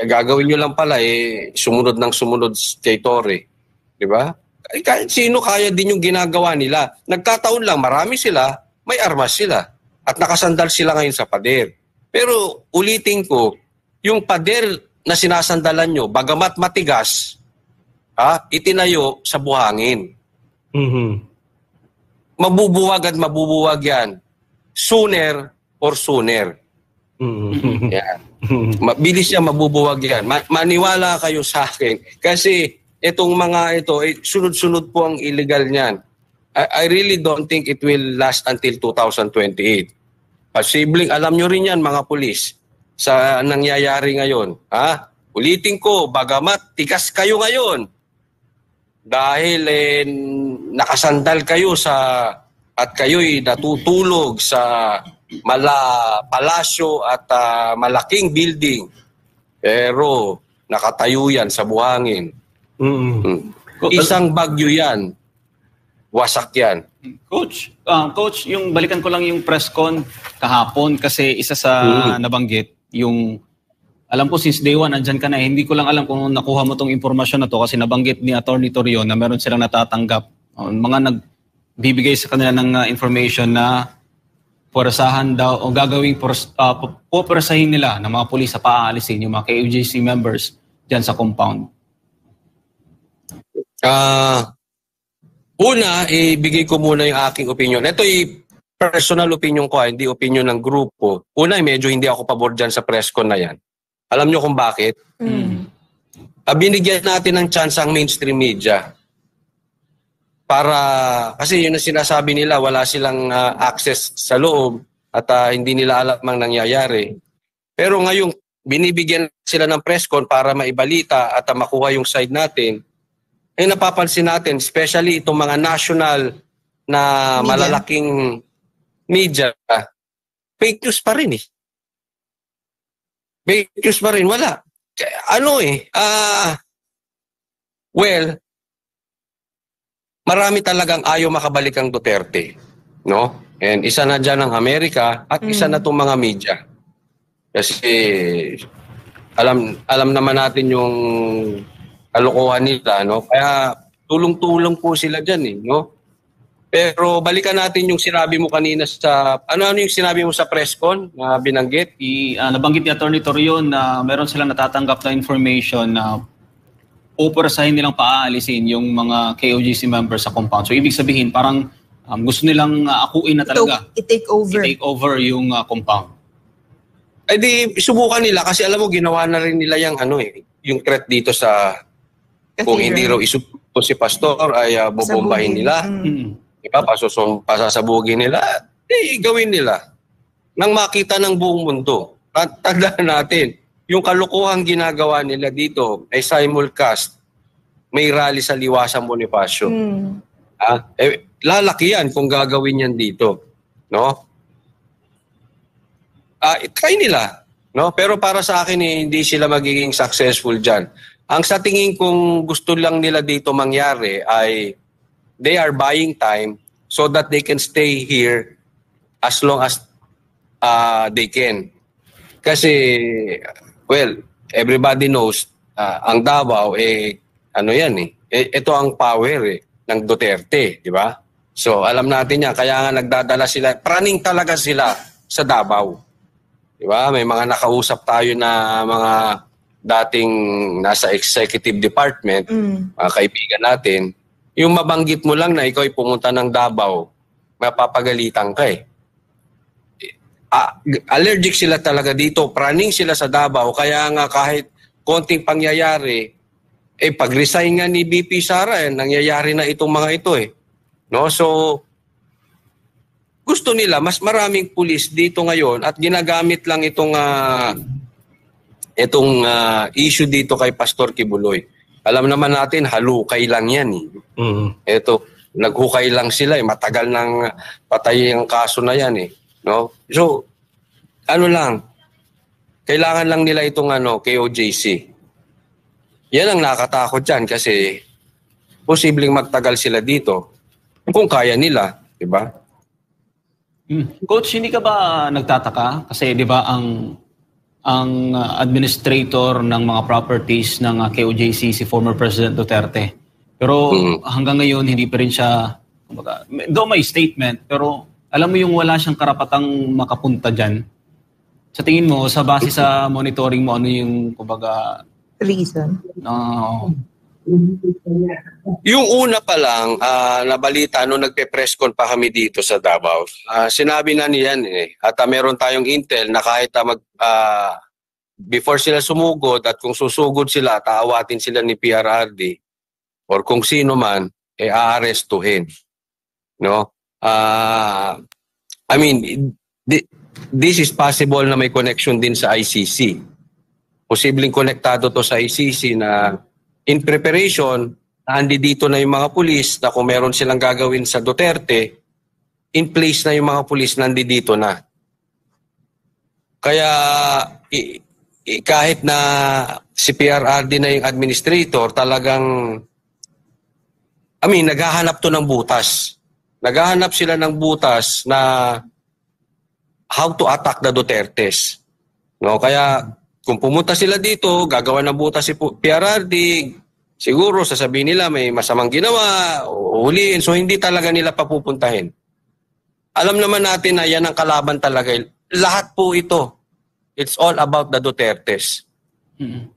Gagawin nyo lang pala, sumunod ng sumunod kay Torre. Di ba? Kahit sino kaya din yung ginagawa nila. Nagkataon lang, marami sila, may armas sila. At nakasandal sila ngayon sa pader. Pero ulitin ko, yung pader na sinasandalan nyo, bagamat matigas, itinayo sa buhangin. Mabubuwag at mabubuwag yan. Sooner or sooner. Yan. Mabilis yan, mabubuwag yan. Maniwala kayo sa akin. Kasi itong mga ito, sunod-sunod po ang illegal niyan. I really don't think it will last until 2028. Posibleng, alam nyo rin yan mga pulis sa nangyayari ngayon. Ulitin ko, bagamat tikas kayo ngayon dahil nakasandal kayo at kayo'y natutulog sa palasyo at malaking building. Pero nakatayo yan sa buhangin. Isang bagyo yan. Wasak yan. Coach, yung balikan ko lang yung press con kahapon kasi isa sa nabanggit, yung alam ko since day one, andyan ka na. Hindi ko lang alam kung nakuha mo tong impormasyon na to kasi nabanggit ni Attorney Torion na meron silang natatanggap. Mga nagbibigay sa kanila ng information na puwersahan daw o gagawing puwersahin nila ng mga pulis sa paaalisin yung mga KOJC members dyan sa compound? Una, ibigay ko muna yung aking opinion. Ito personal opinion ko, hindi opinion ng grupo. Una, medyo hindi ako pabor dyan sa press con na yan. Alam nyo kung bakit? Binigyan natin ng chance ang mainstream media. Kasi yun ang sinasabi nila, wala silang access sa loob at hindi nila alam ang nangyayari. Pero ngayong binibigyan sila ng press con para maibalita at makuha yung side natin, napapansin natin, especially itong mga national na malalaking media, fake news pa rin Fake news pa rin, wala. Marami talagang ayaw makabalik ang Duterte, no? And isa na dyan ang Amerika at isa na itong mga media. Kasi alam naman natin yung kalokohan nila, no? Kaya tulong-tulong po sila dyan, no? Pero balikan natin yung sinabi mo kanina sa... Ano yung sinabi mo sa press con na binanggit? Nabanggit ni Atty. Torion na meron silang natatanggap na information na pupersahin nilang paaalisin yung mga KOJC members sa compound. So ibig sabihin parang gusto nilang akuin na talaga. I-take over. I-take over yung compound. Di subukan nila kasi alam mo ginawa na rin nila yung threat dito sa... Kung hindi raw isupo si Pastor ay bobombahin nila. Diba? Pasasabugin nila. Gawin nila. Nang makita ng buong mundo. Tandaan natin, yung kalokohang ginagawa nila dito ay simulcast. May rally sa Liwasang Bonifacio. Lalaki yan kung gagawin yan dito. No? Try nila. No? Pero para sa akin, hindi sila magiging successful dyan. Ang sa tingin kong gusto lang nila dito mangyari ay they are buying time so that they can stay here as long as they can. Kasi, everybody knows, ang Davao, ito ang power ng Duterte, di ba? So, alam natin yan. Kaya nga nagdadala sila, praning talaga sila sa Davao. Di ba? May mga nakausap tayo na mga dating nasa executive department, mga kaibigan natin, yung mabanggit mo lang na ikaw ay pumunta ng Davao, mapapagalitan ka allergic sila talaga dito, praning sila sa Davao, kaya nga kahit konting pangyayari, pag-resign nga ni BP Sara, nangyayari na itong mga ito No? So, gusto nila, mas maraming pulis dito ngayon at ginagamit lang itong issue dito kay Pastor Kibuloy. Alam naman natin, halukay lang yan. Ito, naghukay lang sila. Matagal nang patay ang kaso na yan. No? So, kailangan lang nila itong KOJC. Yan ang nakatakot dyan kasi posibleng magtagal sila dito kung kaya nila. Diba? Coach, hindi ka ba nagtataka? Kasi di ba ang administrator ng mga properties ng KOJC si former President Duterte. Pero hanggang ngayon hindi pa rin siya, though may statement, pero alam mo yung wala siyang karapatang makapunta dyan. Sa tingin mo, sa base sa monitoring mo, ano yung reason? Yung una pa lang, nabalita nung nagpe-press con pa kami dito sa Davao, sinabi na niyan at meron tayong intel na kahit before sila sumugod at kung susugod sila, taawatin sila ni PRRD or kung sino man, aarestuhin. No? This is possible na may connection din sa ICC. Posibleng konektado to sa ICC na in preparation, handi dito na yung mga pulis na kung meron silang gagawin sa Duterte, in place na yung mga pulis nandito na. Kaya kahit na si PRRD na yung administrator, talagang, naghahanap to ng butas. Naghahanap sila ng butas na how to attack the Dutertes. No? Kaya kung pumunta sila dito, gagawa ng butas si PRRD, siguro sasabihin nila may masamang ginawa, uhuliin. So hindi talaga nila papupuntahin. alam naman natin na yan ang kalaban talaga. Lahat po ito, it's all about the Dutertes.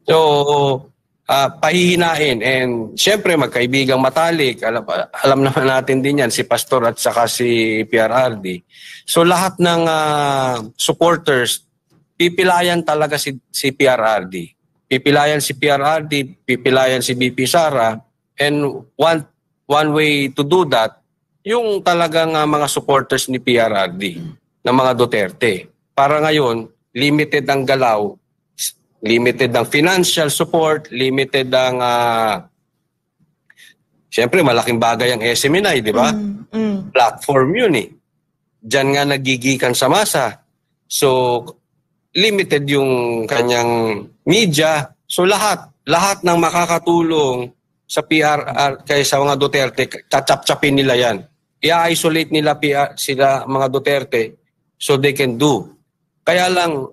So, pahihinain. And syempre, magkaibigang matalik. Alam naman natin din yan, si Pastor at saka si PRRD. So, lahat ng supporters, pipilayan talaga si PRRD. Pipilayan si PRRD, pipilayan si BP Sara. And one way to do that, yung talagang mga supporters ni PRRD, ng mga Duterte. Para ngayon, limited ang galaw, limited ang financial support, limited ang siyempre malaking bagay ang SMNI, di ba? Platform yun eh. Diyan nga nagigikan sa masa. So limited yung kanyang media. So lahat ng makakatulong sa PR kay sa mga Duterte, chachap-chapin nila yan. I-isolate nila sila mga Duterte so they can do. Kaya lang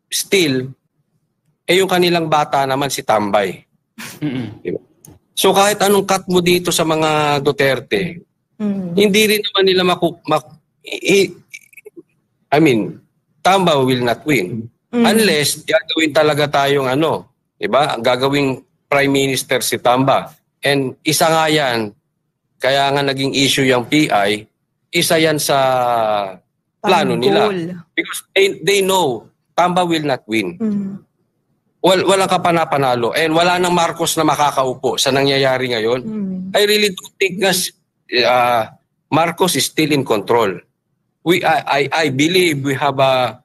still yung kanilang bata naman si Tambay. Diba? So kahit anong cut mo dito sa mga Duterte, hindi rin naman nila Tamba will not win. Unless gagawin talaga tayong diba? Gagawing Prime Minister si Tamba. And isa nga yan, kaya nga naging issue yung PI, isa yan sa plano nila. Because they know Tamba will not win. Walang kapanapanalo and wala nang Marcos na makakaupo sa nangyayari ngayon. I really don't think Marcos is still in control. I believe we have a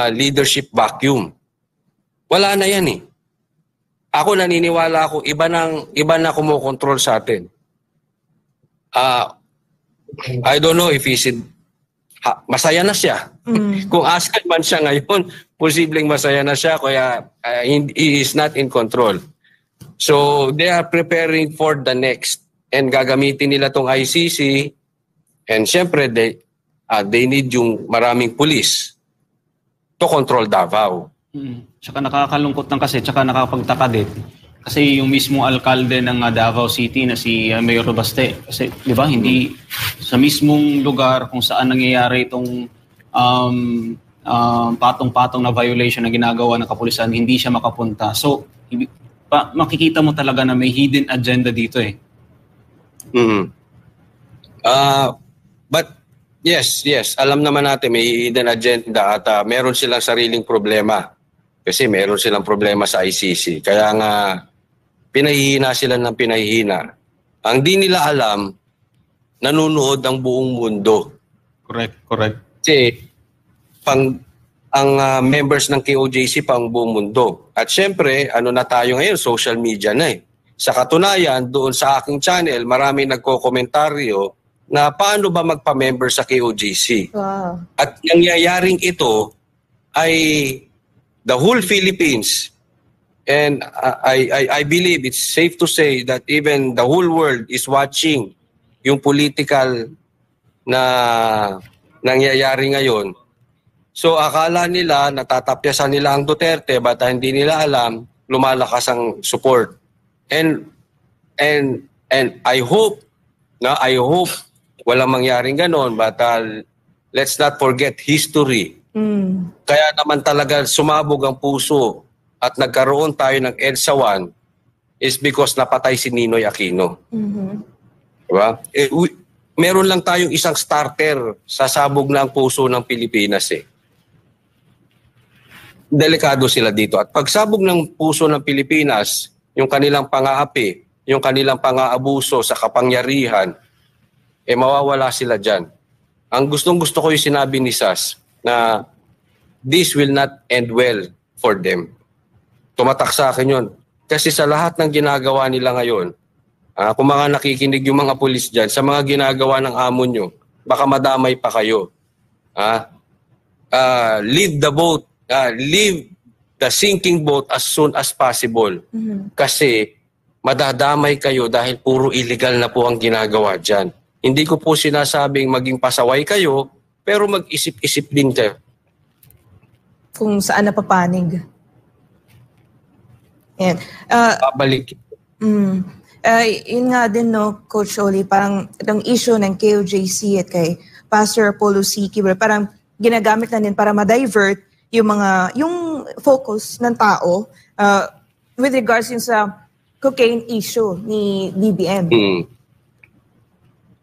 leadership vacuum. Wala na yan eh. Ako naniniwala ako iba na kumokontrol sa atin. I don't know if masaya na siya. Kung asan man siya ngayon, posibleng masaya na siya kaya he is not in control. So they are preparing for the next and gagamitin nila tong ICC and syempre they need yung maraming pulis to control Davao. Tsaka nakakalungkot lang kasi, tsaka nakapagtaka din. Kasi yung mismo alkalde ng Davao City na si Mayor Robaste, kasi di ba hindi sa mismong lugar kung saan nangyayari itong patong-patong na violation na ginagawa ng kapulisan, hindi siya makapunta. So makikita mo talaga na may hidden agenda dito eh. But yes, alam naman natin may hidden agenda at meron silang sariling problema. Kasi meron silang problema sa ICC. Kaya nga, pinahihina sila ng pinahihina. Ang di nila alam, nanunood ang buong mundo. Correct. Kasi, ang members ng KOJC pang buong mundo. At syempre, na tayo ngayon, social media na eh. Sa katunayan, doon sa aking channel, marami nagko-komentaryo na paano ba magpa-member sa KOJC. Wow. At nangyayaring ito ay the whole Philippines, and I believe it's safe to say that even the whole world is watching yung political na nangyayari ngayon. So akala nila, natatapyasan nila ang Duterte, but hindi nila alam, lumalakas ang support. And I hope walang mangyaring ganon, but let's not forget history. Kaya naman talaga sumabog ang puso at nagkaroon tayo ng EDSA 1 is because napatay si Ninoy Aquino. Diba? Meron lang tayong isang starter sa sabog na ang puso ng Pilipinas eh. Delikado sila dito. At pagsabog ng puso ng Pilipinas, yung kanilang pang-aapi, yung kanilang pang-aabuso sa kapangyarihan, mawawala sila dyan. Ang gustong-gusto ko yung sinabi ni Sas, na this will not end well for them. Tumatak sa akin yun. Kasi sa lahat ng ginagawa nila ngayon, kung mga nakikinig yung mga pulis dyan, sa mga ginagawa ng amo nyo, baka madamay pa kayo. Leave the sinking boat as soon as possible. Kasi madadamay kayo dahil puro illegal na po ang ginagawa dyan. Hindi ko po sinasabing maging pasaway kayo, pero mag-isip-isip din kayo. Kung saan napapanig. Yan. Babalik. Yun nga din, no, Coach Oli, parang itong issue ng KOJC at kay Pastor Apollo Siki, parang ginagamit na din para ma-divert yung focus ng tao with regards yung sa cocaine issue ni BBM.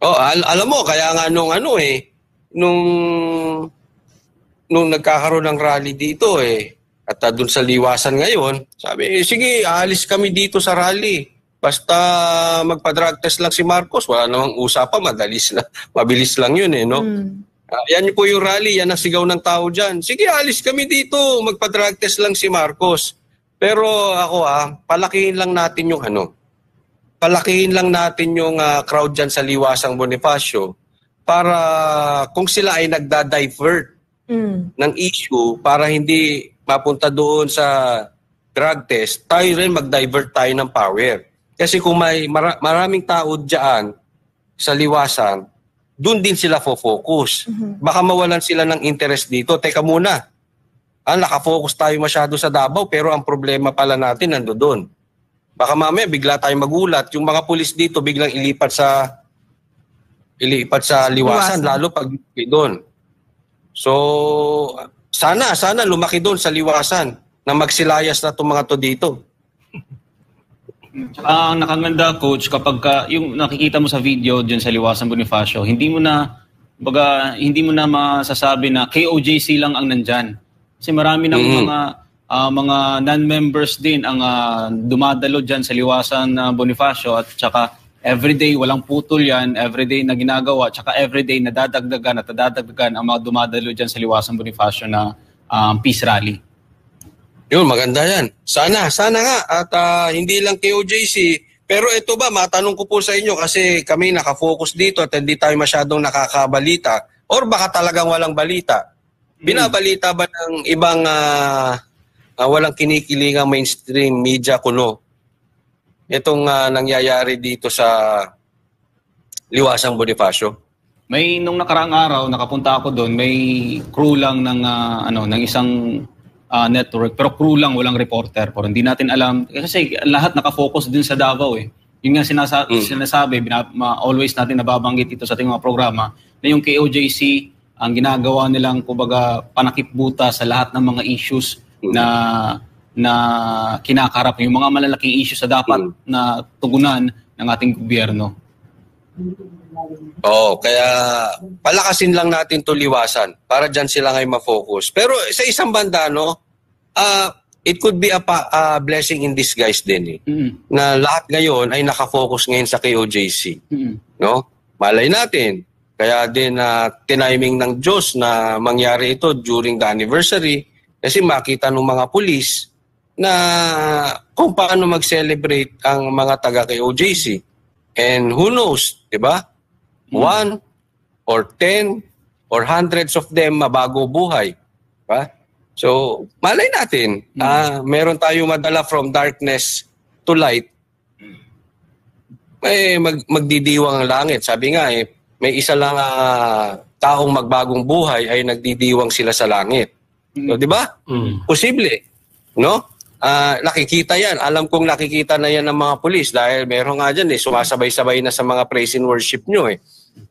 Alam mo, kaya nga nung nagkakaroon ng rally dito at dun sa liwasan ngayon, sabi, sige, aalis kami dito sa rally. Basta magpa-drug test lang si Marcos, wala namang usapan, mabilis lang yun no? Yan po yung rally, yan ang sigaw ng tao dyan. Sige, alis kami dito, magpa-drug test lang si Marcos. Pero ako palakihin lang natin yung crowd dyan sa liwasang Bonifacio para kung sila ay nagda-divert ng issue para hindi mapunta doon sa drug test, tayo rin mag-divert tayo ng power. Kasi kung may maraming tao dyan sa liwasan, doon din sila focus. Baka mawalan sila ng interest dito. Teka muna, nakafocus tayo masyado sa Davao pero ang problema pala natin nandoon. Baka mamaya bigla tayo magulat. Yung mga pulis dito biglang ilipat sa liwasan. Lalo pag doon. So, sana lumaki doon sa liwasan na magsilayas na itong mga to dito. Ang nakaganda, Coach, kapag yung nakikita mo sa video dyan sa liwasan Bonifacio, hindi mo na masasabi na KOJC lang ang nandyan. Kasi marami ng mga non-members din ang dumadalo dyan sa liwasan Bonifacio at saka everyday walang putol yan, everyday na ginagawa, tsaka everyday nadadagdagan ang mga dumadalo dyan sa liwasan Bonifacio na peace rally. Yun, maganda yan. Sana nga. At hindi lang KOJC, pero ito ba, matanong ko po sa inyo kasi kami nakafocus dito at hindi tayo masyadong nakakabalita or baka talagang walang balita. Binabalita ba ng ibang walang kinikilingang mainstream media kuno itong nangyayari dito sa liwasang Bonifacio? Nung nakaraang araw, nakapunta ako doon, may crew lang ng isang network, pero crew lang, walang reporter. Pero hindi natin alam, kasi lahat nakafocus din sa Davao Yun nga sinasabi, always natin nababanggit ito sa ating mga programa, na yung KOJC, ang ginagawa nilang kumbaga panakipbuta sa lahat ng mga issues na kinakarap, yung mga malalaking issues na dapat na tugunan ng ating gobyerno. Kaya palakasin lang natin to liwasan para dyan sila ngayon ma-focus. Pero sa isang banda, it could be a blessing in disguise din na lahat ngayon ay nakafocus ngayon sa KOJC. No? Malay natin. Kaya din tiniming ng Diyos na mangyari ito during the anniversary kasi makita ng mga pulis na kung paano mag-celebrate ang mga taga-KOJC. And who knows, di ba? 1 or 10 or hundreds of them mabago buhay. Diba? So, malay natin, meron tayong madala from darkness to light. Magdidiwang ang langit. Sabi nga, may isa lang taong magbagong buhay ay nagdidiwang sila sa langit. So, di ba? Posible. No? Nakikita yan. Alam kong nakikita na yan ng mga pulis dahil meron nga dyan sumasabay-sabay na sa mga praise and worship nyo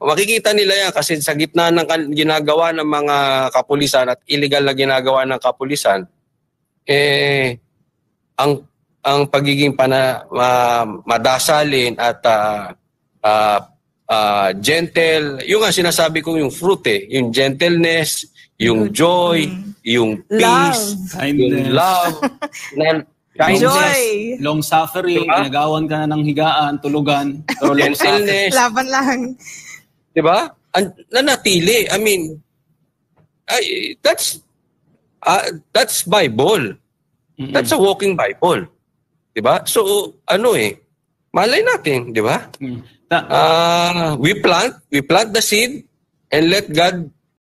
Makikita nila yan kasi sa gitna ng ginagawa ng mga kapulisan at illegal na ginagawa ng kapulisan, ang pagiging madasalin at gentle, yung nga sinasabi ko yung fruit yung gentleness, yung joy, yung peace, yung love, kindness, long suffering, inagawan ka na ng higaan, tulugan, pero long suffering. Laban lang. Diba? Nanatili. I mean, that's Bible. That's a walking Bible. Diba? So, malay natin, diba? We plant the seed and let God